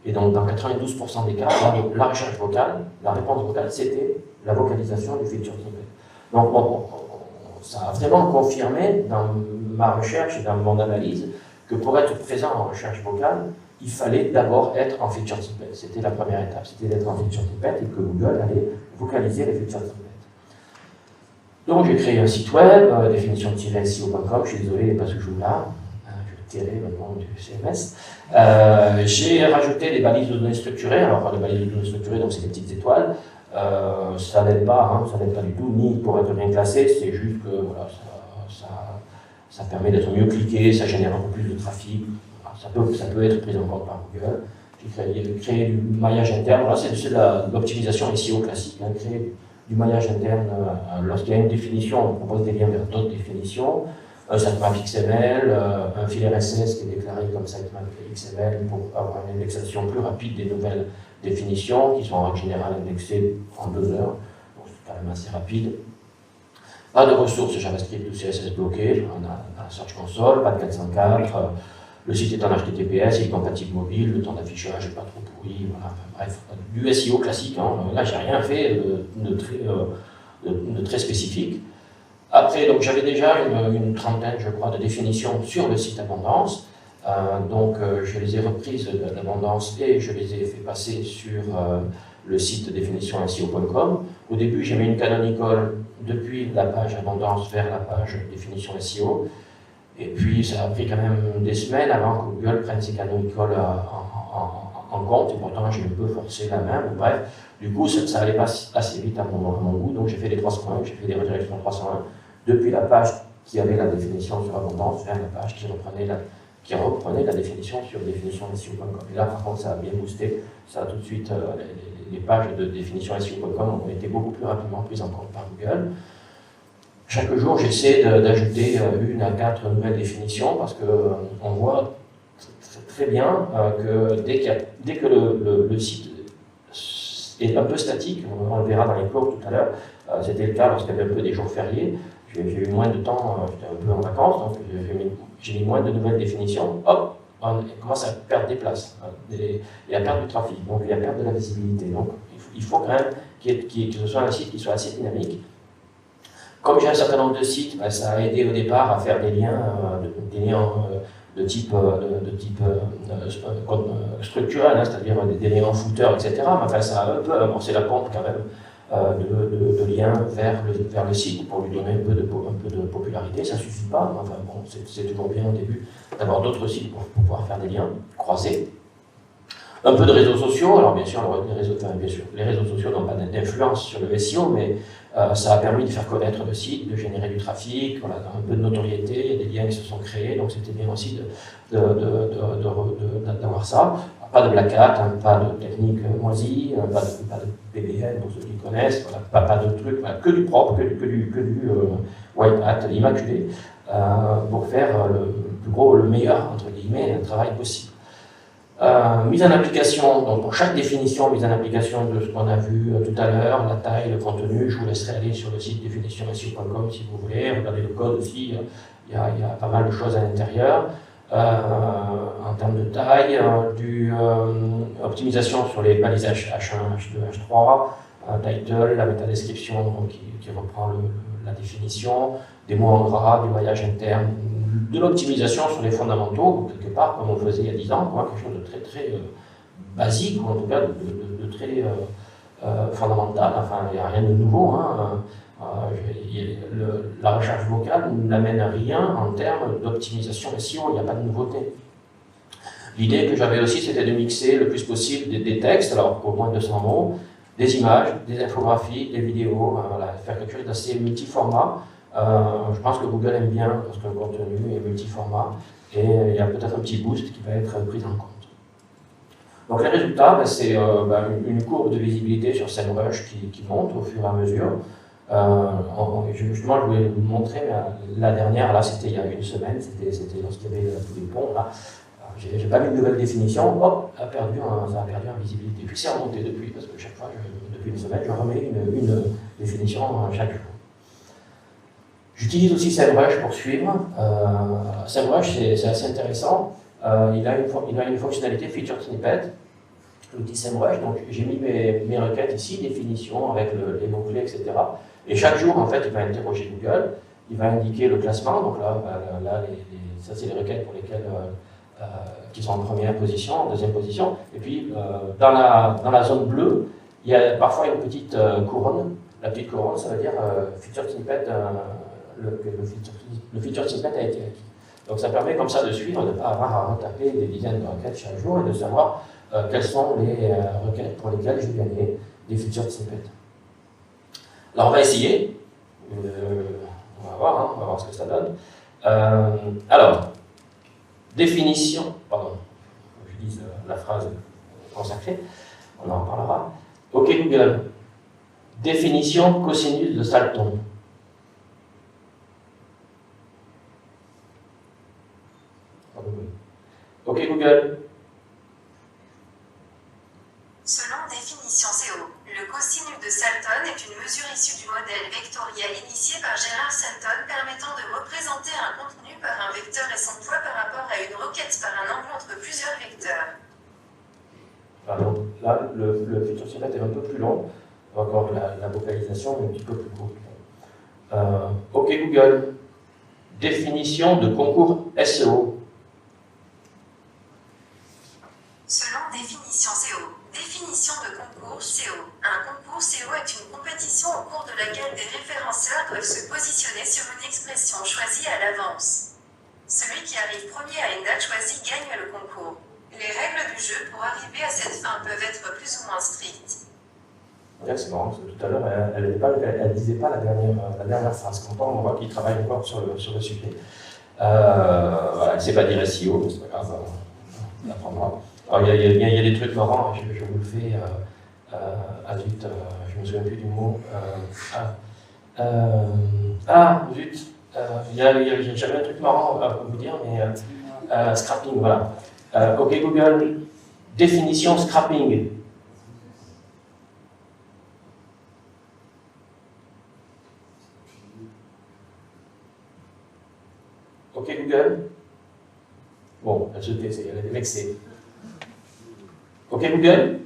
Et donc, dans 92% des cas, la recherche vocale, la réponse vocale, c'était la vocalisation du feature snippet. Donc, ça a vraiment confirmé dans ma recherche et dans mon analyse que pour être présent en recherche vocale, il fallait d'abord être en feature snippet. C'était la première étape, c'était d'être en feature snippet et que Google allait vocaliser les feature snippets. Donc j'ai créé un site web, définition-seo.com, je suis désolé, il n'est pas toujours là, je vais tirer le nom du CMS. J'ai rajouté des balises de données structurées, alors les balises de données structurées, donc c'est des petites étoiles, ça n'aide pas, ça n'aide pas du tout, ni pour être bien classé, c'est juste que voilà, ça permet d'être mieux cliqué, ça génère un peu plus de trafic, ça peut être pris en compte par Google. J'ai créé du maillage interne, voilà, c'est de l'optimisation SEO classique, créer du maillage interne, lorsqu'il y a une définition, on propose des liens vers d'autres définitions, un sitemap XML, un fil RSS qui est déclaré comme sitemap XML pour avoir une indexation plus rapide des nouvelles définitions qui sont en général indexées en 2 heures, donc c'est quand même assez rapide. Pas de ressources JavaScript ou CSS bloquées, on a la Search Console, pas de 404, le site est en HTTPS, il est compatible mobile, le temps d'affichage n'est pas trop pourri, voilà, bref, du SEO classique, là j'ai rien fait de très spécifique. Après, donc j'avais déjà une trentaine, je crois, de définitions sur le site Abondance, donc je les ai reprises d'Abondance et je les ai fait passer sur le site définition-seo.com. Au début, j'ai mis une canonical depuis la page Abondance vers la page définition SEO. Et puis, ça a pris quand même des semaines avant que Google prenne ces canonicals en compte. Et pourtant, j'ai un peu forcé la main. Bref, du coup, ça allait pas assez vite à mon goût. Donc, j'ai fait les 301, j'ai fait des redirections 301 depuis la page qui avait la définition sur Abondance vers la page qui reprenait la définition sur définition SEO.com. Et là, par contre, ça a bien boosté. Ça a tout de suite, les pages de définition SEO.com ont été beaucoup plus rapidement prises en compte par Google. Chaque jour, j'essaie d'ajouter 1 à 4 nouvelles définitions parce qu'on voit très bien que dès que le site est un peu statique, on le verra dans les cours tout à l'heure. C'était le cas lorsqu'il y avait un peu des jours fériés. J'ai eu moins de temps, j'étais un peu en vacances, donc j'ai mis moins de nouvelles définitions. Hop, on commence à perdre des places, et à perdre du trafic, donc il y a perdre de la visibilité. Donc il faut quand même que ce soit un site qui soit assez dynamique. Comme j'ai un certain nombre de sites, ça a aidé au départ à faire des liens de type structurel, hein, c'est-à-dire des liens en footer, etc. Mais enfin, ça a un peu amorcé la pompe quand même de liens vers le site pour lui donner un peu de popularité. Ça ne suffit pas, enfin bon, c'est toujours bien au début d'avoir d'autres sites pour pouvoir faire des liens croisés. Un peu de réseaux sociaux, alors bien sûr, les réseaux sociaux n'ont pas d'influence sur le SEO, mais ça a permis de faire connaître le site, de générer du trafic, voilà, un peu de notoriété, il y a des liens qui se sont créés, donc c'était bien aussi d'avoir ça. Pas de black hat, hein, pas de technique moisie, pas de PBN pour ceux qui connaissent, voilà, pas de trucs, voilà, que du propre, que du white hat immaculé, pour faire le meilleur, entre guillemets, travail possible. Mise en application, donc pour chaque définition, mise en application de ce qu'on a vu tout à l'heure, la taille, le contenu, je vous laisserai aller sur le site définition.seo.com si vous voulez, regardez le code aussi, il y a pas mal de choses à l'intérieur. En termes de taille, optimisation sur les balisages H1, H2, H3, title, la métadescription qui reprend la définition, des mots en gras, du voyage interne, de l'optimisation sur les fondamentaux, quelque part, comme on le faisait il y a 10 ans, quelque chose de très très basique, ou en tout cas de très fondamental, enfin il n'y a rien de nouveau. Hein. La recherche vocale n'amène à rien en termes d'optimisation SEO, il n'y a pas de nouveauté. L'idée que j'avais aussi, c'était de mixer le plus possible des textes, alors au moins 200 mots, des images, des infographies, des vidéos, voilà, faire quelque chose d'assez multiformat. Je pense que Google aime bien lorsque le contenu est multiformat, et il y a peut-être un petit boost qui va être pris en compte. Donc les résultats, c'est une courbe de visibilité sur SEMrush qui monte au fur et à mesure. Justement, je voulais vous montrer, la dernière, là c'était il y a une semaine, c'était lorsqu'il y avait tous les ponts, là. J'ai pas mis de nouvelle définition, hop, ça a perdu en visibilité. Puis c'est remonté depuis, parce que chaque fois, depuis une semaine, je remets une définition chaque jour. J'utilise aussi SEMrush pour suivre. SEMrush, c'est assez intéressant. Il a une fonctionnalité Featured Snippet, l'outil SEMrush. Donc j'ai mis mes requêtes ici, définition avec les mots-clés, etc. Et chaque jour, en fait, il va interroger Google, il va indiquer le classement. Donc là ça c'est les requêtes pour lesquelles qui sont en première position, en deuxième position. Et puis dans la zone bleue, il y a parfois une petite couronne. La petite couronne, ça veut dire Featured Snippet. Le feature snippet a été acquis. Donc ça permet comme ça de suivre, de ne pas avoir à retaper des dizaines de requêtes chaque jour et de savoir quelles sont les requêtes pour lesquelles j'ai gagné des feature snippets. Alors on va essayer, on va voir ce que ça donne. Alors, définition, pardon, je dise la phrase consacrée, on en parlera. OK Google, définition cosinus de Salton. OK Google. Selon définition SEO, le cosinus de Salton est une mesure issue du modèle vectoriel initié par Gerard Salton permettant de représenter un contenu par un vecteur et son poids par rapport à une requête par un angle entre plusieurs vecteurs. Pardon. Là, le feature snippet est un peu plus long, encore la vocalisation est un petit peu plus courte. OK Google, définition de concours SEO. Selon définition SEO, définition de concours SEO. Un concours SEO est une compétition au cours de laquelle des référenceurs doivent se positionner sur une expression choisie à l'avance. Celui qui arrive premier à une date choisie gagne le concours. Les règles du jeu pour arriver à cette fin peuvent être plus ou moins strictes. Ouais, c'est marrant, parce que tout à l'heure, elle disait pas la dernière phrase. Quand on voit qu'il travaille encore sur le sujet. Voilà, elle ne sait pas dire SEO, mais c'est pas grave, on apprendra. Alors, il y a des trucs marrants, je vous le fais zut, je ne me souviens plus du mot. Zut, j'avais un truc marrant à vous dire, mais scrapping, voilà. OK Google, définition scrapping. Ok Google? Bon, elle se tait, elle est vexée. Ok Google?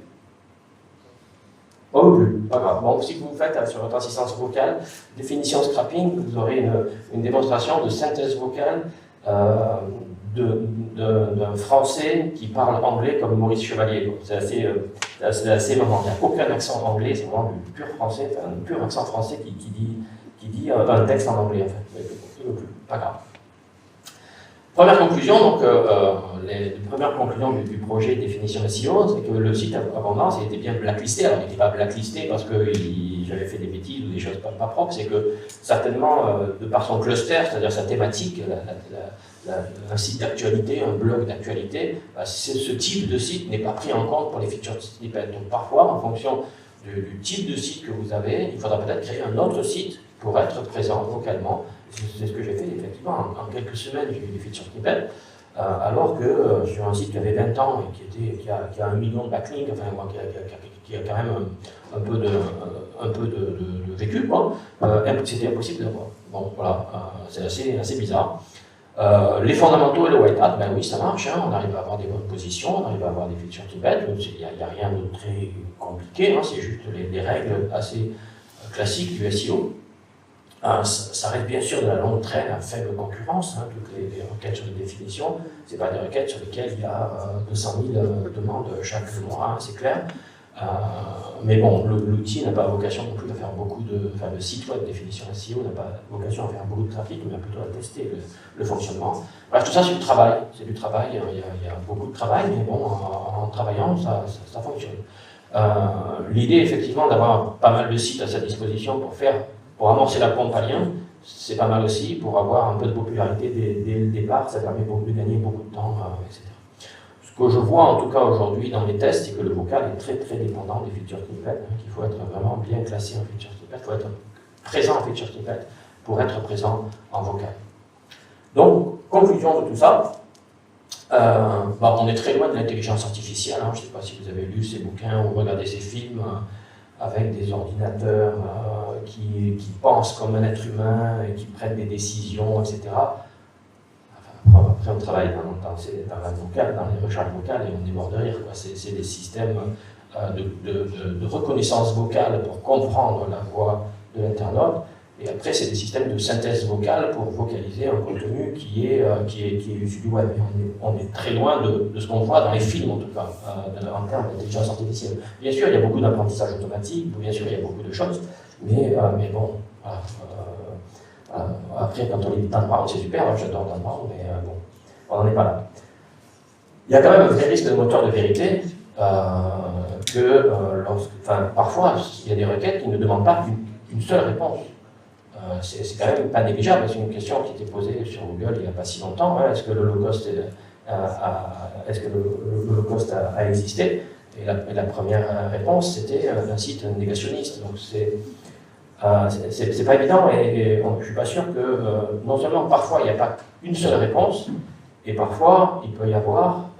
Oh, plus, pas grave. Bon, si vous faites sur votre assistance vocale, définition scrapping, vous aurez une démonstration de synthèse vocale d'un Français qui parle anglais comme Maurice Chevalier. C'est assez marrant. Il n'y a aucun accent anglais, c'est vraiment du pur français, enfin, un pur accent français qui dit un texte en anglais, en fait. Pas grave. Première conclusion, donc, les premières conclusions du projet définition SEO, c'est que le site Abondance était bien blacklisté. Alors, il n'était pas blacklisté parce que j'avais fait des bêtises ou des choses pas propres, c'est que certainement, de par son cluster, c'est-à-dire sa thématique, un site d'actualité, un blog d'actualité, ce type de site n'est pas pris en compte pour les featured snippets. Donc, parfois, en fonction du type de site que vous avez, il faudra peut-être créer un autre site pour être présent vocalement. C'est ce que j'ai fait, effectivement. En quelques semaines, j'ai eu des featured snippets, alors que sur un site qui avait 20 ans et qui a 1 million de backlinks, enfin, qui a quand même un peu de vécu, c'était impossible d'avoir. Bon, voilà, c'est assez bizarre. Les fondamentaux et le white hat, ben oui, ça marche, hein, on arrive à avoir des bonnes positions, on arrive à avoir des featured snippets, il n'y a rien de très compliqué, hein, c'est juste les règles assez classiques du SEO. Ça reste bien sûr de la longue traîne à faible concurrence, hein, toutes les requêtes sur les définitions, ce pas des requêtes sur lesquelles il y a 200 000 demandes chaque mois, hein, c'est clair. Mais bon, l'outil n'a pas vocation non plus à faire beaucoup le site web de définition SEO n'a pas vocation à faire beaucoup de trafic, mais plutôt à tester le fonctionnement. Bref, tout ça c'est du travail, il y a beaucoup de travail, mais bon, en travaillant, ça fonctionne. L'idée effectivement d'avoir pas mal de sites à sa disposition pour amorcer la pompe à liens, c'est pas mal aussi, pour avoir un peu de popularité dès le départ, ça permet de gagner beaucoup de temps, etc. Ce que je vois en tout cas aujourd'hui dans les tests, c'est que le vocal est très très dépendant des featured snippets, hein, qu'il faut être vraiment bien classé en featured snippet, il faut être présent en featured snippet pour être présent en vocal. Donc, conclusion de tout ça, on est très loin de l'intelligence artificielle, hein. Je ne sais pas si vous avez lu ces bouquins ou regardé ces films avec des ordinateurs qui pensent comme un être humain et qui prennent des décisions, etc. Après, on travaille dans la vocale, dans les recherches vocales et on est mort de rire. C'est des systèmes de reconnaissance vocale pour comprendre la voix de l'internaute. Et après, c'est des systèmes de synthèse vocale pour vocaliser un contenu qui est issu du web. Et on est très loin de ce qu'on voit dans les films, en tout cas, en termes d'intelligence artificielle. Bien sûr, il y a beaucoup d'apprentissage automatique, bien sûr, il y a beaucoup de choses, mais bon, voilà. Après, quand on lit Dan Brown, c'est super, hein, j'adore Dan Brown, mais bon, on n'en est pas là. Il y a quand même un vrai risque de moteur de vérité, parfois, il y a des requêtes qui ne demandent pas une seule réponse. C'est quand même pas négligeable, c'est une question qui était posée sur Google il n'y a pas si longtemps, hein, est-ce que l'Holocauste a existé? Et la première réponse, c'était un site négationniste. Donc c'est pas évident, et je ne suis pas sûr que, non seulement parfois il n'y a pas une seule réponse, et parfois il peut y avoir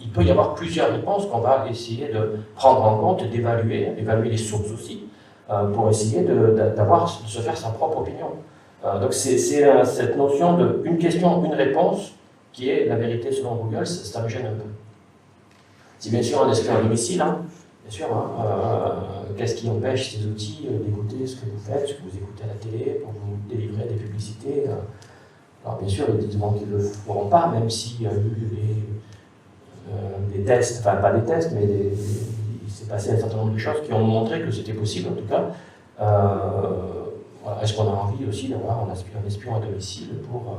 il peut y avoir plusieurs réponses qu'on va essayer de prendre en compte, d'évaluer les sources aussi, pour essayer de se faire sa propre opinion. Donc c'est cette notion de une question, une réponse, qui est la vérité selon Google, ça me gêne un peu. Si bien sûr on espion à domicile, hein, bien sûr, hein, qu'est-ce qui empêche ces outils d'écouter ce que vous faites, ce que vous écoutez à la télé, pour vous délivrer des publicités alors bien sûr, il y a des gens qui ne le feront pas, même s'il y a eu des tests, enfin pas des tests, mais il s'est passé un certain nombre de choses qui ont montré que c'était possible en tout cas. Est-ce qu'on a envie aussi d'avoir un espion à domicile pour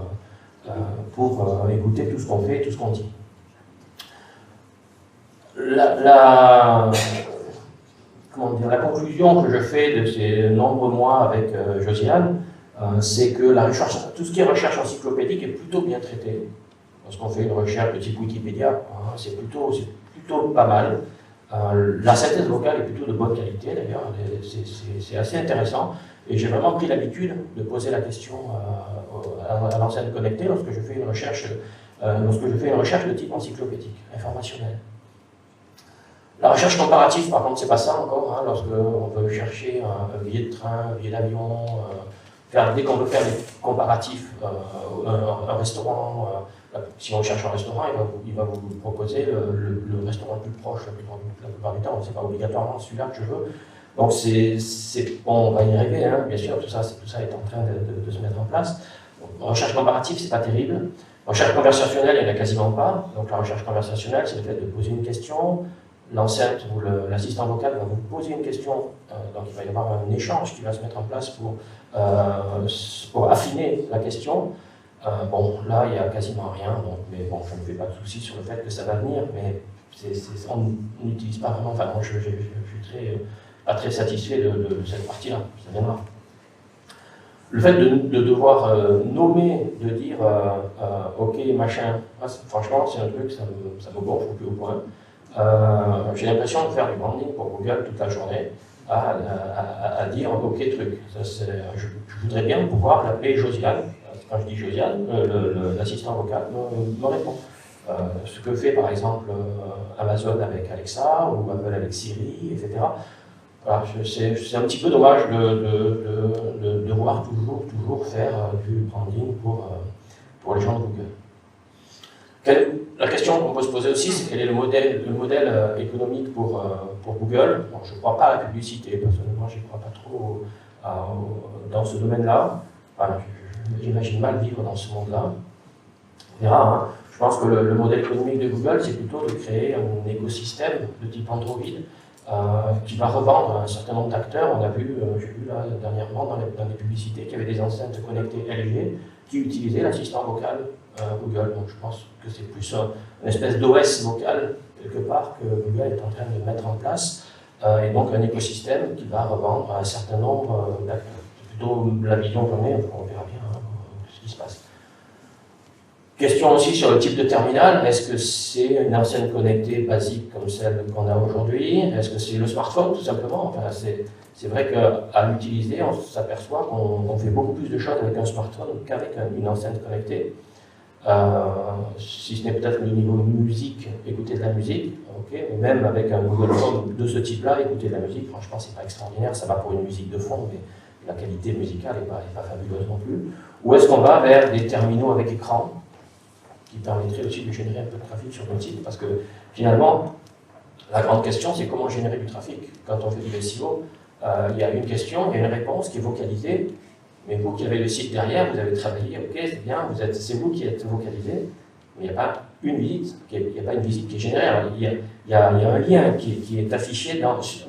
écouter tout ce qu'on fait et tout ce qu'on dit? La conclusion que je fais de ces nombreux mois avec Josiane, c'est que tout ce qui est recherche encyclopédique est plutôt bien traité. Lorsqu'on fait une recherche de type Wikipédia, hein, c'est plutôt pas mal. La synthèse vocale est plutôt de bonne qualité d'ailleurs, c'est assez intéressant. Et j'ai vraiment pris l'habitude de poser la question à l'enseigne connectée lorsque je fais une recherche de type encyclopédique, informationnelle. La recherche comparative, par contre, c'est pas ça encore. Hein, lorsqu'on veut chercher un billet de train, un billet d'avion, dès qu'on veut faire des comparatifs, un restaurant, si on cherche un restaurant, il va vous proposer le restaurant le plus proche la plupart du temps. Ce n'est pas obligatoirement celui-là que je veux. Donc bon, on va y arriver, hein, bien sûr, tout ça est en train de se mettre en place. Donc, recherche comparative, c'est pas terrible. Recherche conversationnelle, il n'y en a quasiment pas. Donc la recherche conversationnelle, c'est le fait de poser une question. L'enceinte ou l'assistant vocal va vous poser une question. Donc il va y avoir un échange qui va se mettre en place pour affiner la question. Bon, là, il n'y a quasiment rien. Donc, mais bon, je ne me fais pas de soucis sur le fait que ça va venir. Mais on n'utilise pas vraiment. Enfin, moi, je suis pas très satisfait de cette partie-là. Ça viendra. Le fait de devoir nommer, de dire OK, machin, franchement, c'est un truc, ça me gonfle au plus haut point. J'ai l'impression de faire du branding pour Google toute la journée, à dire OK truc. Je voudrais bien pouvoir l'appeler Josiane. Quand je dis Josiane, l'assistant vocal me répond. Ce que fait par exemple Amazon avec Alexa ou Apple avec Siri, etc. Voilà, c'est un petit peu dommage de devoir toujours faire du branding pour les gens de Google. La question qu'on peut se poser aussi, c'est quel est le modèle économique pour Google. Bon, je ne crois pas à la publicité, personnellement, je ne crois pas trop dans ce domaine-là. Enfin, j'imagine mal vivre dans ce monde-là. On verra. Hein. Je pense que le modèle économique de Google, c'est plutôt de créer un écosystème de type Android qui va revendre un certain nombre d'acteurs. J'ai vu là dernièrement dans les publicités qu'il y avait des enceintes connectées LG qui utilisaient l'assistant vocal Google. Donc je pense que c'est plus une espèce d'OS vocal quelque part que Google est en train de mettre en place, et donc un écosystème qui va revendre un certain nombre d'acteurs. C'est plutôt la vision qu'on est, on verra bien ce qui se passe. Question aussi sur le type de terminal. Est-ce que c'est une enseigne connectée basique comme celle qu'on a aujourd'hui? Est-ce que c'est le smartphone tout simplement? Enfin, c'est vrai qu'à l'utiliser, on s'aperçoit qu'on fait beaucoup plus de choses avec un smartphone qu'avec une enceinte connectée. Si ce n'est peut-être le niveau musique, écouter de la musique, ok, mais même avec un Google Home de ce type-là, écouter de la musique, franchement, c'est pas extraordinaire, ça va pour une musique de fond, mais la qualité musicale n'est pas fabuleuse non plus. Ou est-ce qu'on va vers des terminaux avec écran qui permettraient aussi de générer un peu de trafic sur notre site? Parce que finalement, la grande question, c'est comment générer du trafic. Quand on fait du SEO, il y a une question, il y a une réponse qui est vocalisée. Mais vous qui avez le site derrière, vous avez travaillé, ok, c'est bien, c'est vous qui êtes vocalisé, mais il n'y a pas une visite, il n'y a pas une visite qui est générée. Alors, il y a un lien qui est affiché,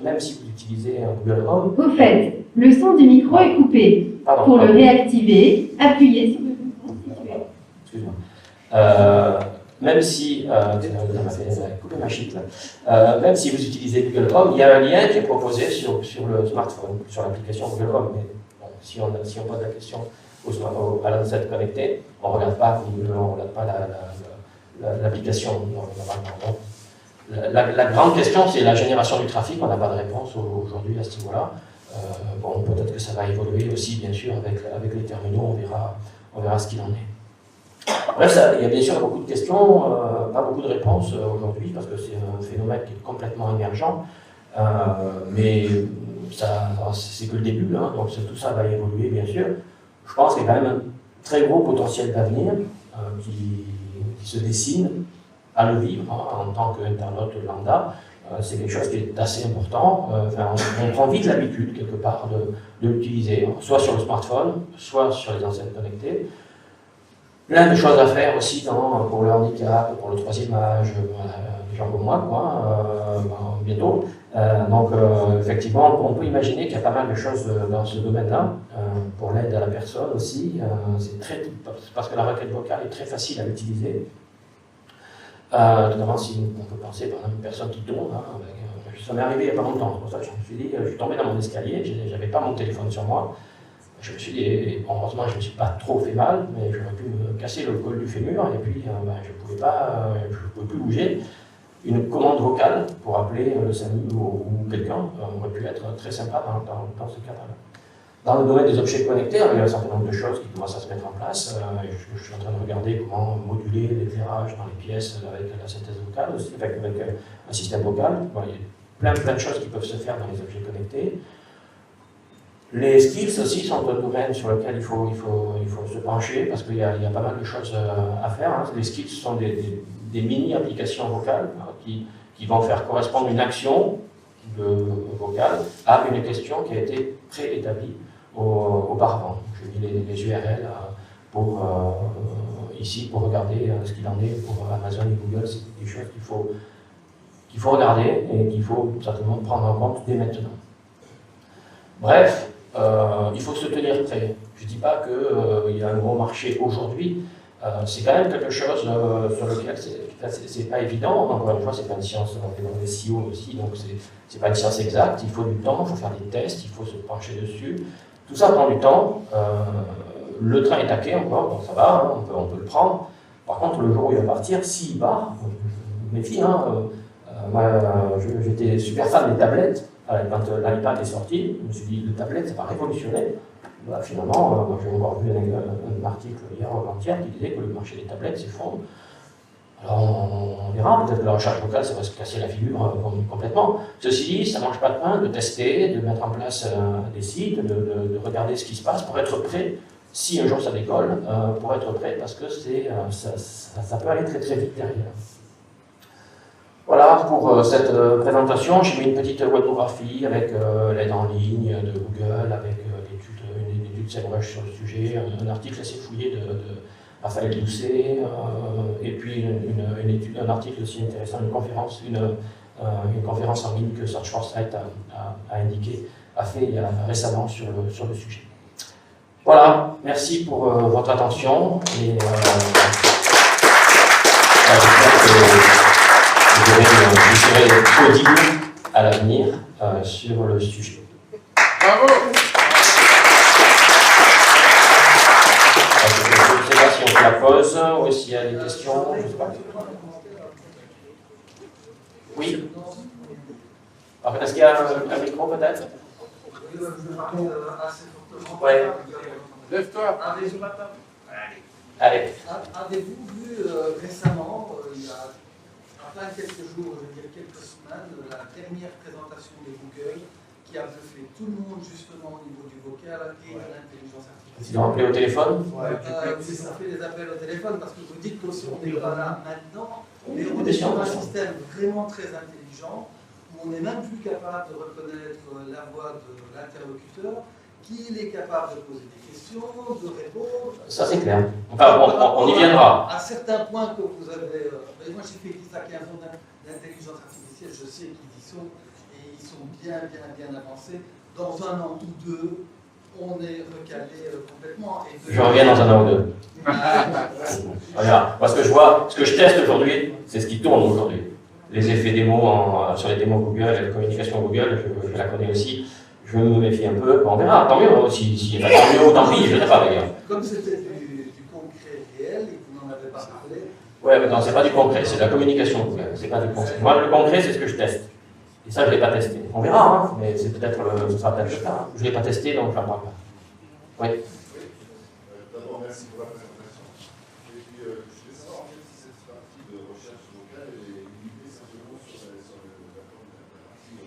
même si vous utilisez un Google Home. Au fait, le son du micro est coupé. Pour le réactiver, appuyez sur le bouton situé. Excuse-moi. Même si, ma sheet, là. Même si vous utilisez Google Home, il y a un lien qui est proposé sur le smartphone, sur l'application Google Home. Mais, si on pose la question à l'enceinte connectée, on ne regarde pas l'application normalement. La grande question, c'est la génération du trafic. On n'a pas de réponse aujourd'hui à ce niveau-là. Bon, peut-être que ça va évoluer aussi, bien sûr, avec les terminaux. On verra ce qu'il en est. Bref, il y a bien sûr beaucoup de questions, pas beaucoup de réponses aujourd'hui, parce que c'est un phénomène qui est complètement émergent. Mais c'est que le début, hein, donc tout ça va évoluer bien sûr. Je pense qu'il y a quand même un très gros potentiel d'avenir qui se dessine à le vivre en tant qu'internaute lambda. C'est quelque chose qui est assez important. On prend vite l'habitude quelque part de l'utiliser, soit sur le smartphone, soit sur les enceintes connectées. Plein de choses à faire aussi pour le handicap, pour le troisième âge, des gens comme moi, bientôt. Donc, effectivement, on peut imaginer qu'il y a pas mal de choses dans ce domaine-là, pour l'aide à la personne aussi. Parce que la requête vocale est très facile à utiliser. Notamment si on peut penser par exemple à une personne qui tourne. Ça m'est arrivé il n'y a pas longtemps, c'est pour ça que je me suis dit, je suis tombé dans mon escalier, je n'avais pas mon téléphone sur moi. Je me suis dit, heureusement, je ne me suis pas trop fait mal, mais j'aurais pu me casser le col du fémur, et puis je ne pouvais plus bouger. Une commande vocale pour appeler le SAMU ou quelqu'un aurait pu être très sympa dans ce cadre-là. Dans le domaine des objets connectés, il y a un certain nombre de choses qui commencent à se mettre en place. Je suis en train de regarder comment moduler l'éclairage dans les pièces avec la synthèse vocale aussi, avec un système vocal. Bon, il y a plein de choses qui peuvent se faire dans les objets connectés. Les skills aussi sont un domaine sur lequel il faut se pencher parce qu'il y a pas mal de choses à faire. Hein. Les skills sont des mini-applications vocales qui vont faire correspondre une action vocale à une question qui a été préétablie auparavant. J'ai mis les URL ici pour regarder ce qu'il en est pour Amazon et Google. C'est des choses qu'il faut regarder et qu'il faut certainement prendre en compte dès maintenant. Bref, il faut se tenir prêt. Je ne dis pas qu'il y a un gros marché aujourd'hui. C'est quand même quelque chose sur lequel c'est pas évident. Encore une fois, c'est pas une science, on fait dans le SEO aussi, donc c'est pas une science exacte. Il faut du temps, il faut faire des tests, il faut se pencher dessus. Tout ça prend du temps. Le train est taqué encore, donc ça va, hein, on peut le prendre. Par contre, le jour où il va partir, s'il part, je me méfie. Moi, j'étais super fan des tablettes. Quand l'iPad est sorti, je me suis dit, le tablette, ça va révolutionner. Bah, finalement, j'ai encore vu un article hier ou avant-hier qui disait que le marché des tablettes s'effondre. Alors on verra, peut-être que la recherche vocale, ça va se casser la figure complètement. Ceci dit, ça ne mange pas de pain de tester, de mettre en place des sites, de regarder ce qui se passe pour être prêt, si un jour ça décolle, pour être prêt, parce que ça peut aller très très vite derrière. Voilà pour cette présentation. J'ai mis une petite webtographie avec l'aide en ligne de Google, avec une étude SEMrush sur le sujet, un article assez fouillé de Raphaël Doucet, et puis un article aussi intéressant, une conférence en ligne que Search for Site a fait récemment sur le sujet. Voilà, merci pour votre attention. Et vous serez audible à l'avenir sur le sujet. Bravo! Je ne sais pas si on fait la pause ou s'il y a des questions. Je sais pas. Oui? Est-ce qu'il y a un micro peut-être? Oui. Lève-toi. Allez. Avez-vous vu récemment, il y a à peine quelques jours, je veux dire quelques semaines, la dernière présentation de Google qui a bluffé tout le monde justement au niveau du vocal et de l'intelligence artificielle? Ils ont appelé au téléphone? Oui, ça fait des appels au téléphone parce que vous dites qu'aussi on n'est pas là maintenant, mais on est sur un système vraiment très intelligent où on est même plus capable de reconnaître la voix de l'interlocuteur, qu'il est capable de poser des questions, de répondre. Ça c'est clair. Enfin, on y viendra. À certains points que vous avez... moi j'ai fait ça 15 ans d'intelligence artificielle, je sais qu'ils y sont, et ils sont bien avancés. Dans un an ou deux, on est recalé complètement. Je reviens dans un an ou deux. Voilà. Parce que ce que je teste aujourd'hui, c'est ce qui tourne aujourd'hui. Les effets démo sur les démos Google, la communication Google, je la connais aussi. Je me méfie un peu, on verra, tant mieux, si tant mieux, tant pis, je ne sais pas d'ailleurs. Comme c'était du concret réel et que vous n'en avez pas parlé. Ouais, mais non, c'est pas du concret, c'est de la communication Google, c'est pas du concret. Moi, le concret, c'est ce que je teste. Et ça, je ne l'ai pas testé. On verra, hein, mais ce sera peut-être le cas. Je ne l'ai pas testé, donc je n'en parle pas. Oui. D'abord, merci pour la présentation. Et puis, je voulais savoir en fait si cette partie de recherche vocale est limitée simplement sur la partie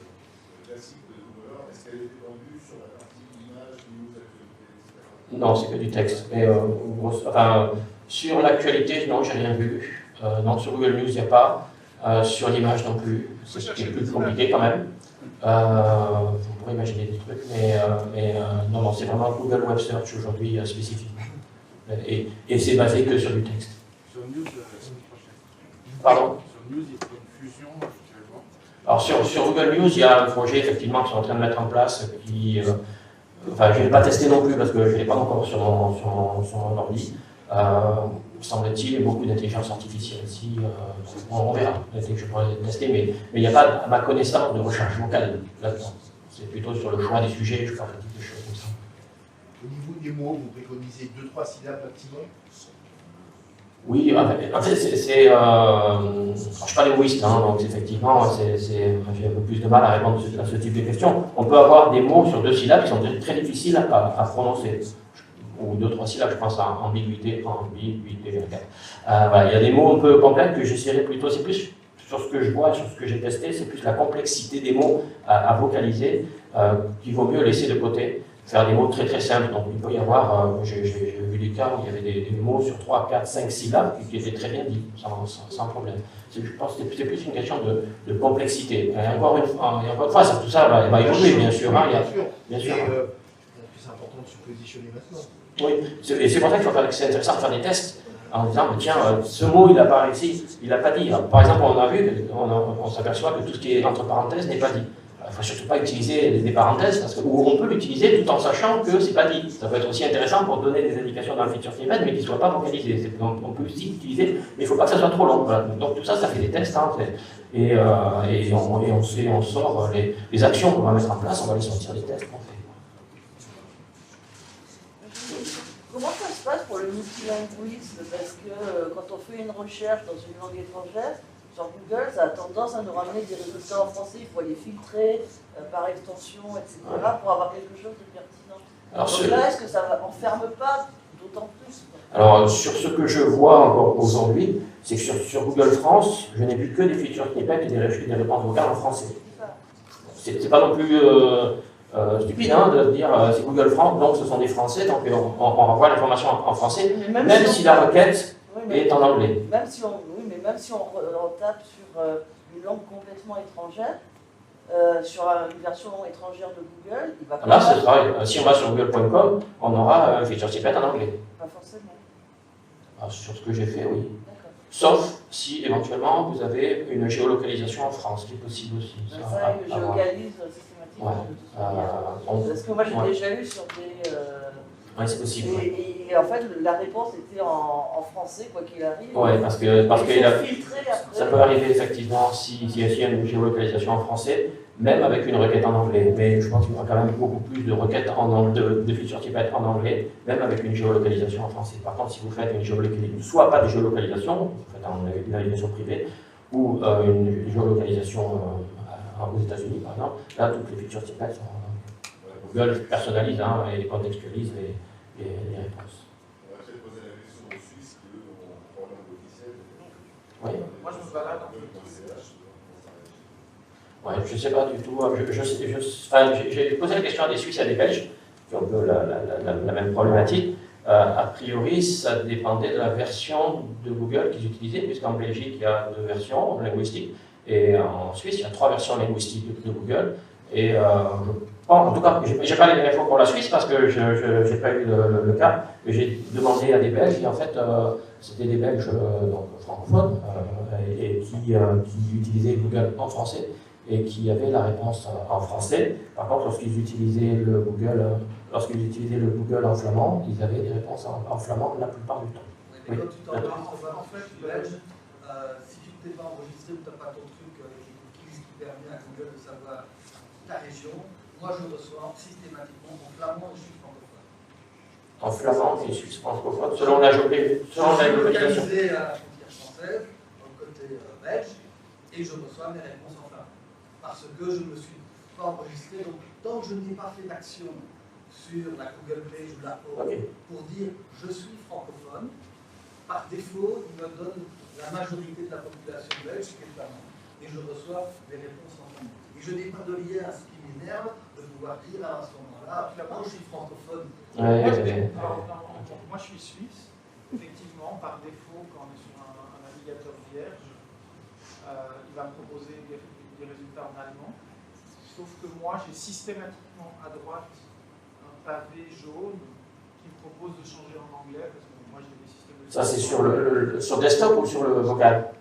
classique de Google. Est-ce qu'elle est étendue sur la partie image, news, actualité, etc. Non, c'est que du texte. Mais sur l'actualité, non, j'ai rien vu. Non, sur Google News, il n'y a pas. Sur l'image non plus. C'est ce qui est plus compliqué quand même. On pourrait imaginer des trucs, mais non, c'est vraiment Google Web Search aujourd'hui spécifiquement. Et c'est basé que sur du texte. Sur News, la semaine prochaine. Pardon? Sur News, il y a une fusion actuellement. Alors sur Google News, il y a un projet effectivement qu'ils sont en train de mettre en place qui... je ne l'ai pas testé non plus parce que je ne l'ai pas encore sur mon ordi. Semble-t-il, beaucoup d'intelligence artificielle ici. On verra, je pourrais tester, mais il n'y a pas, à ma connaissance, de recherche vocale là-dedans. C'est plutôt sur le choix des sujets, je crois, des choses comme ça. Au niveau des mots, vous préconisez 2-3 syllabes maximum? Oui, en fait, je ne suis pas linguiste, donc effectivement, j'ai un peu plus de mal à répondre à ce type de questions. On peut avoir des mots sur 2 syllabes qui sont très difficiles à prononcer. Ou 2-3 syllabes, je pense à ambiguïté, voilà, il y a des mots un peu complexes que j'essaierai plutôt, c'est plus sur ce que je vois, sur ce que j'ai testé, c'est plus la complexité des mots à vocaliser qu'il vaut mieux laisser de côté. faire des mots très très simples. Donc il peut y avoir, j'ai vu des cas où il y avait des mots sur 3, 4, 5 syllabes qui étaient très bien dits, sans problème. Je pense que c'est plus une question de complexité. Et encore une fois, tout ça va évoluer, bien sûr. Hein, bien sûr. C'est important de se positionner maintenant. Oui, et c'est pour ça qu'il faut faire, c'est intéressant de faire des tests en disant, tiens, ce mot il apparaît ici, il n'a pas dit. Par exemple, on s'aperçoit que tout ce qui est entre parenthèses n'est pas dit. Il ne faut surtout pas utiliser des parenthèses, parce ou on peut l'utiliser tout en sachant que ce n'est pas dit. Ça peut être aussi intéressant pour donner des indications dans le feature snippet, mais qui ne soient pas vocalisées. On peut aussi l'utiliser, mais il ne faut pas que ça soit trop long. Voilà. Donc tout ça, ça fait des tests. Hein, et on sort les actions qu'on va mettre en place, on va les sortir des tests qu'on fait. Comment ça se passe pour le multilinguisme? Parce que quand on fait une recherche dans une langue étrangère, sur Google, ça a tendance à nous ramener des résultats en français. Il faut les filtrer par extension, etc., pour avoir quelque chose de pertinent. Alors, donc là, est-ce que ça n'enferme pas d'autant plus? Alors, sur ce que je vois encore aujourd'hui, c'est que sur Google France, je n'ai vu que des features snippets et des réponses vocales en français. C'est pas non plus stupide hein, de dire c'est Google France, donc ce sont des Français, donc on renvoie l'information en français, même si la requête est en anglais. Même si on tape sur une langue complètement étrangère, sur une version étrangère de Google, il va pas. Là, c'est pareil. Si on va sur google.com, on aura un feature snippet en anglais. Pas forcément. Alors, sur ce que j'ai fait, oui. Sauf si éventuellement vous avez une géolocalisation en France, qui est possible aussi. Ça, il géolocalise systématiquement. Parce que moi j'ai déjà eu sur des. Oui, c'est possible. Et en fait, la réponse était en français, quoi qu'il arrive. Oui, parce que ça peut arriver effectivement s'il y a une géolocalisation en français, même avec une requête en anglais. Mais je pense qu'il y aura quand même beaucoup plus de requêtes de feature types en anglais, même avec une géolocalisation en français. Par contre, si vous faites une géolocalisation, soit pas de géolocalisation, vous faites une navigation privée, ou une géolocalisation aux États-Unis, par exemple, là, toutes les feature types sont. Google personnalise hein, et contextualise les réponses. On va peut-être poser la question aux Suisses qui, eux, ont un problème officiel. Oui. Moi, je me balade dans le Ouais, je ne sais pas du tout. J'ai posé la question à des Suisses et à des Belges qui ont un peu la même problématique. A priori, ça dépendait de la version de Google qu'ils utilisaient, puisqu'en Belgique, il y a 2 versions linguistiques, et en Suisse, il y a 3 versions linguistiques de Google. Et en tout cas, je n'ai pas les infos pour la Suisse parce que je n'ai pas eu le cas. J'ai demandé à des Belges, et en fait, c'était des Belges donc, francophones et qui utilisaient Google en français et qui avaient la réponse en français. Par contre, lorsqu'ils utilisaient le Google en flamand, ils avaient des réponses en flamand la plupart du temps. Oui, mais quand tu t'enregistres en fait, belge, si tu ne t'es pas enregistré ou tu n'as pas ton truc qui permet à Google de savoir ta région, moi je reçois systématiquement en flamand et suisse francophone. En flamand et suisse francophone, selon la localisation. Je suis localisé à la frontière française, dans le côté belge, et je reçois mes réponses en flamand. Parce que je ne me suis pas enregistré, donc tant que je n'ai pas fait d'action sur la Google Page ou la Home pour dire je suis francophone, par défaut, il me donne la majorité de la population belge qui est flamand. Et je reçois des réponses en flamand. Et je n'ai pas de lien, ce qui m'énerve, de pouvoir dire à ce moment-là, je suis francophone. Moi, je suis suisse. Effectivement, par défaut, quand on est sur un navigateur vierge, il va me proposer des résultats en allemand. Sauf que moi, j'ai systématiquement à droite un pavé jaune qui me propose de changer en anglais, parce que moi, j'ai des systèmes de... Ça, c'est sur desktop ou sur le vocal?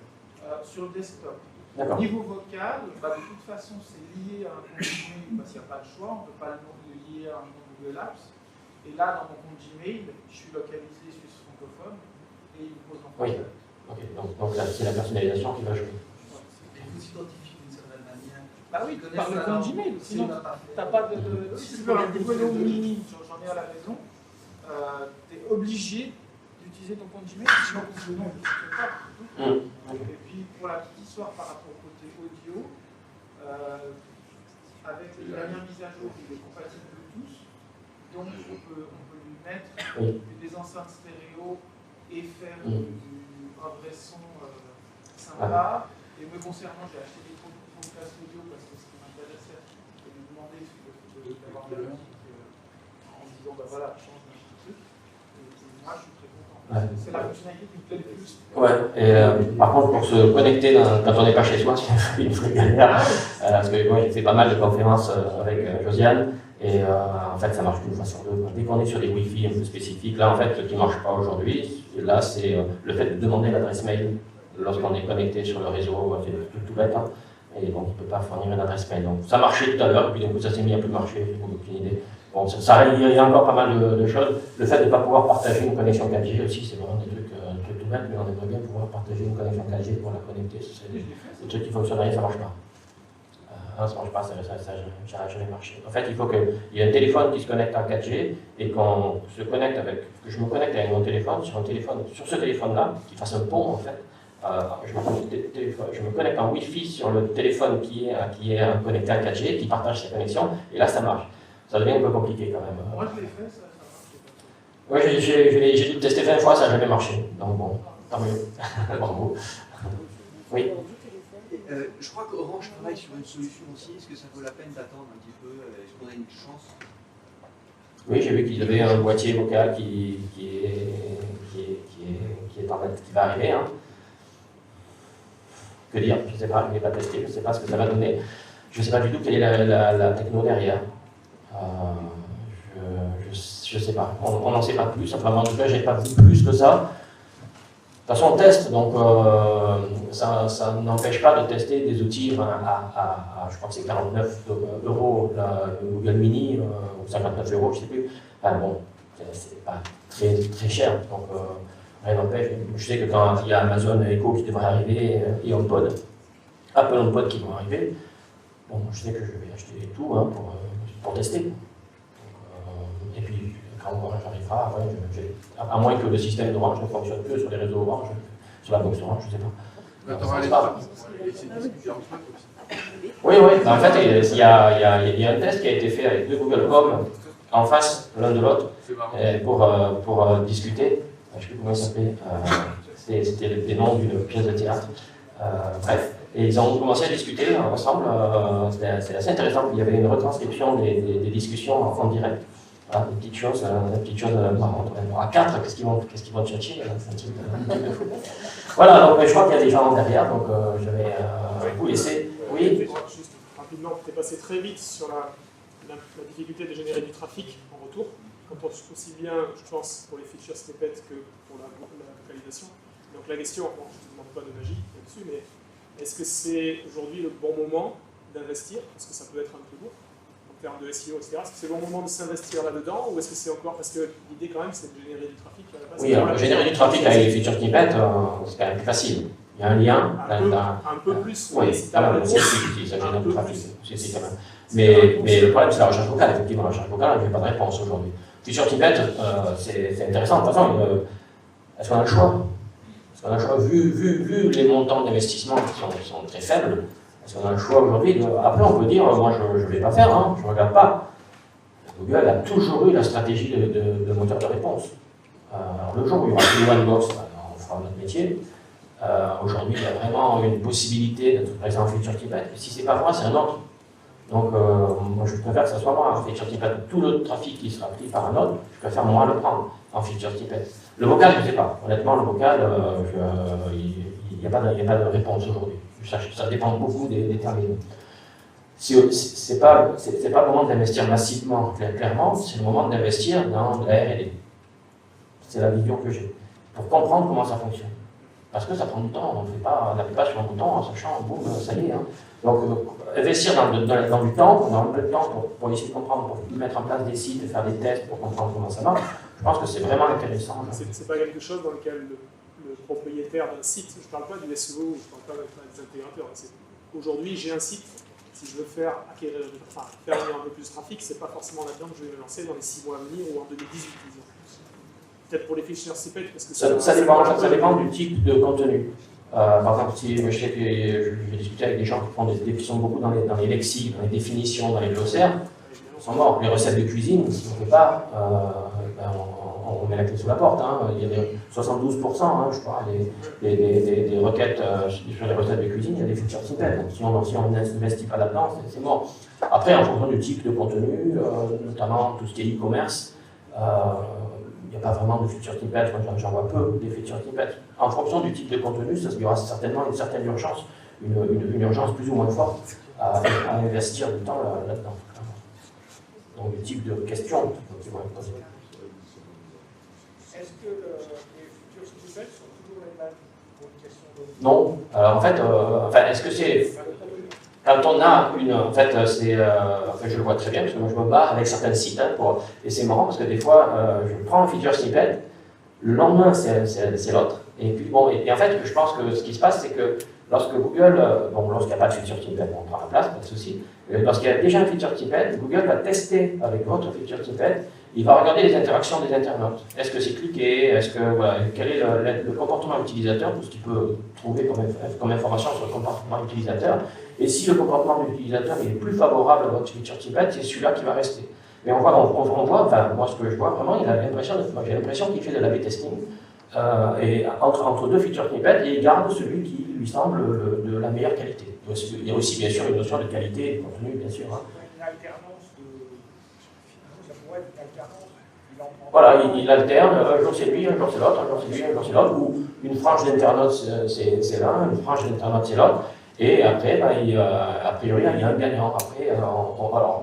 Sur le desktop. D'accord. Niveau vocal, de toute façon, c'est lié à un compte Gmail, parce qu'il n'y a pas de choix, on ne peut pas le lier à un compte Google Apps. Et là, dans mon compte Gmail, je suis localisé suisse francophone, et il me pose en français. Oui. Ok, donc là, c'est la personnalisation qui va jouer. Et vous identifiez d'une certaine manière. Bah oui, par le compte Gmail, sinon tu n'as pas de... Si tu veux un Google Home Mini, j'en ai à la maison, tu es obligé d'utiliser ton compte Gmail, sinon le nom ne fonctionne pas. Et puis pour la petite histoire par rapport au côté audio, avec les dernières mises à jour, il est compatible Bluetooth, donc on peut lui mettre des enceintes stéréo et faire un vrai son sympa. Et me concernant, j'ai acheté des podcasts audio parce que ce qui m'intéressait, c'est de lui demander d'avoir de la musique Ouais. C'est la fonctionnalité qui me plaît le plus. Ouais, et par contre, pour se connecter quand on n'est pas chez soi, c'est une vraie galère. Parce que moi, j'ai fait pas mal de conférences avec Josiane, et en fait, ça marche une fois sur deux. Dès qu'on est sur des Wi-Fi un peu spécifiques, là, en fait, ce qui ne marche pas aujourd'hui, là, c'est le fait de demander l'adresse mail lorsqu'on est connecté sur le réseau, c'est tout bête, hein, et donc il ne peut pas fournir une adresse mail. Donc ça marchait tout à l'heure, puis du coup, ça s'est mis à plus marcher, j'ai aucune idée. Bon, il y a encore pas mal de choses. Le fait de ne pas pouvoir partager une connexion 4G aussi, c'est vraiment des trucs tout bêtes, mais on aimerait bien pouvoir partager une connexion 4G pour la connecter. C'est des trucs qui fonctionneraient, ça ne marche pas. Ça ne marche pas, ça n'a jamais marché. En fait, il faut qu'il y ait un téléphone qui se connecte à 4G et qu'on se connecte avec, que je me connecte avec mon téléphone, sur ce téléphone-là, qui fasse un pont en fait. Je me connecte en Wi-Fi sur le téléphone qui est connecté à 4G, qui partage sa connexion, et là ça marche. Ça devient un peu compliqué quand même. Moi je l'ai fait, ça marche. Oui, j'ai dû le tester 20 fois, ça n'a jamais marché. Donc bon, tant mieux. Bravo. Oui. Je crois qu'Orange travaille sur une solution aussi. Est-ce que ça vaut la peine d'attendre un petit peu? Est-ce qu'on a une chance? Oui, j'ai vu qu'ils avaient un boîtier vocal qui va arriver. Hein. Que dire? Je ne sais pas, je ne l'ai pas testé, je ne sais pas ce que ça va donner. Je ne sais pas du tout quelle est la techno derrière. Je ne sais pas. On n'en sait pas plus. Enfin, en tout cas, je n'ai pas vu plus que ça. De toute façon, on teste, donc ça n'empêche pas de tester des outils je crois que c'est 49 € le Google Mini, ou 59 €, je ne sais plus. Enfin bon, c'est pas très, très cher, donc rien n'empêche. Je sais que quand il y a Amazon Echo qui devrait arriver, et HomePod, Apple HomePod qui vont arriver, bon, je sais que je vais acheter tout hein, pour tester. Donc, et puis, quand Orange arrivera, ouais, à moins que le système d'Orange ne fonctionne que sur les réseaux Orange, sur la box Orange, je ne sais pas. Oui, en fait, il y a un test qui a été fait avec deux Google Home en face l'un de l'autre pour discuter. Je ne sais plus comment il s'appelait. C'était des noms d'une pièce de théâtre. Bref, et ils ont commencé à discuter ensemble. C'était assez intéressant. Il y avait une retranscription des discussions en direct. Voilà, des petites choses marrantes. À 4, qu'est-ce qu'ils vont chercher? Voilà, donc je crois qu'il y a des gens derrière, donc je vais vous laisser. Oui. Juste rapidement, tu es passé très vite sur la difficulté de générer du trafic en retour, aussi bien, je pense, pour les features snippets que pour la localisation. Donc la question, bon, je ne te demande pas de magie là-dessus, mais est-ce que c'est aujourd'hui le bon moment d'investir? Parce que ça peut être un peu lourd en termes de SEO, etc. Est-ce que c'est le bon moment de s'investir là-dedans, ou est-ce que c'est encore, parce que l'idée quand même c'est de générer du trafic à la base? Oui, alors générer du trafic avec les features snippets, c'est quand même plus facile. Il y a un lien. Un peu plus. Oui, ça génère du trafic. Quand même. Mais le problème, c'est la recherche vocale. Effectivement, la recherche vocale, je n'ai pas de réponse aujourd'hui. Feature snippet, c'est intéressant. De toute façon, est-ce qu'on a le choix? Est-ce qu'on a le choix, vu les montants d'investissement qui sont très faibles, est-ce qu'on a le choix aujourd'hui? Après, on peut dire, moi, je ne vais pas faire, hein, je ne regarde pas. Google a toujours eu la stratégie de moteur de réponse. Alors, le jour où il y aura plus one box, on fera notre métier. Aujourd'hui, il y a vraiment une possibilité d'être présent en feature snippet. Si ce n'est pas moi, c'est un autre. Donc, moi, je préfère que ce soit moi en feature snippet. Tout le trafic qui sera pris par un autre, je préfère moi le prendre en feature snippet. Le vocal, je ne sais pas. Honnêtement, le vocal, il n'y a pas de réponse aujourd'hui. Ça dépend beaucoup des terminaux. C'est pas le moment d'investir massivement, clairement, c'est le moment d'investir dans de la R&D. C'est la vision que j'ai. Pour comprendre comment ça fonctionne. Parce que ça prend du temps, on n'appuie pas sur un bouton en sachant, boum, ça y est. Hein. Donc, investir dans du temps, pour essayer de comprendre, pour mettre en place des sites, faire des tests pour comprendre comment ça marche, je pense que c'est vraiment intéressant. C'est pas quelque chose dans lequel le propriétaire d'un site, je ne parle pas du SEO, je ne parle pas des intégrateurs. Aujourd'hui, j'ai un site, si je veux faire venir un peu plus de trafic, c'est pas forcément là-dedans que je vais me lancer dans les 6 mois à venir ou en 2018, disons. Peut-être pour les feature snippets, parce que ça dépend du type de contenu. Par exemple, si je sais que j'ai discuté avec des gens qui sont beaucoup dans les lexiques, dans les définitions, dans les glossaires, ils sont morts. Les recettes de cuisine, si on ne fait pas, on met la clé sous la porte. Hein. Il y a 72%, hein, je crois, des requêtes sur les recettes de cuisine, il y a des feature snippets. Donc, si on n'investit pas là-dedans, c'est mort. Après, en fonction du type de contenu, notamment tout ce qui est e-commerce, n'y a pas vraiment de feature snippet, j'en vois peu des feature snippets. En fonction du type de contenu, il y aura certainement une certaine urgence, une urgence plus ou moins forte à investir du temps là-dedans. Donc, le type de questions qui vont être posées. Est-ce que les futurs snippets sont toujours les mêmes pour une question de... Non. Alors, en fait, est-ce que c'est... Quand on a une... En fait, c'est... je le vois très bien, parce que moi, je me bats avec certains sites. Et c'est marrant, parce que des fois, je prends un feature snippet, le lendemain, c'est l'autre. Et puis, bon, et en fait, je pense que ce qui se passe, c'est que lorsque Google... lorsqu'il n'y a pas de feature snippet, on prend la place, pas de souci. Lorsqu'il y a déjà un feature snippet, Google va tester avec votre feature snippet. Il va regarder les interactions des internautes. Est-ce que c'est cliqué? Est-ce que, quel est le comportement utilisateur, tout ce qu'il peut trouver comme information sur le comportement utilisateur. Et si le comportement de l'utilisateur est plus favorable à votre feature snippet, c'est celui-là qui va rester. Mais on voit, moi ce que je vois vraiment, j'ai l'impression qu'il fait de l'A/B testing et entre deux feature snippets et il garde celui qui lui semble de la meilleure qualité. Il y a aussi bien sûr une notion de qualité de contenu, bien sûr. Voilà, il alterne, un jour c'est lui, un jour c'est l'autre, un jour c'est lui, un jour c'est l'autre, ou une frange d'internaute c'est l'un, une frange d'internaute c'est l'autre, et après, a priori, il y a un gagnant, après,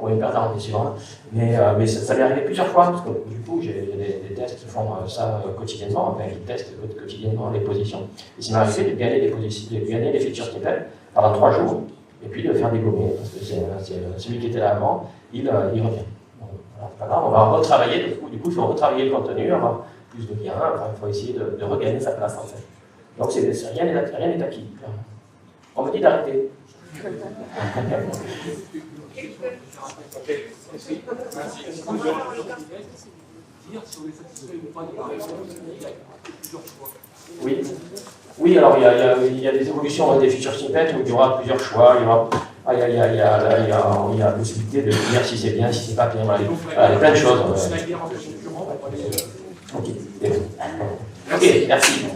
ou un perdant, bien sûr, mais ça m'est arrivé plusieurs fois, parce que du coup, j'ai des tests qui font ça quotidiennement, qui testent quotidiennement les positions, et ça m'est arrivé de gagner des feature snippets pendant 3 jours, et puis de faire dégommer, parce que c'est celui qui était là avant, il revient. Pas grave, on va retravailler, du coup il faut retravailler le contenu, avoir plus de liens, il faut essayer de regagner sa place en fait. Donc rien n'est acquis. On me dit d'arrêter. Oui, alors il y a des évolutions des feature snippets où il y aura plusieurs choix, il y a la possibilité de dire si c'est bien, si c'est pas bien, il y a plein de choses. Ok, merci.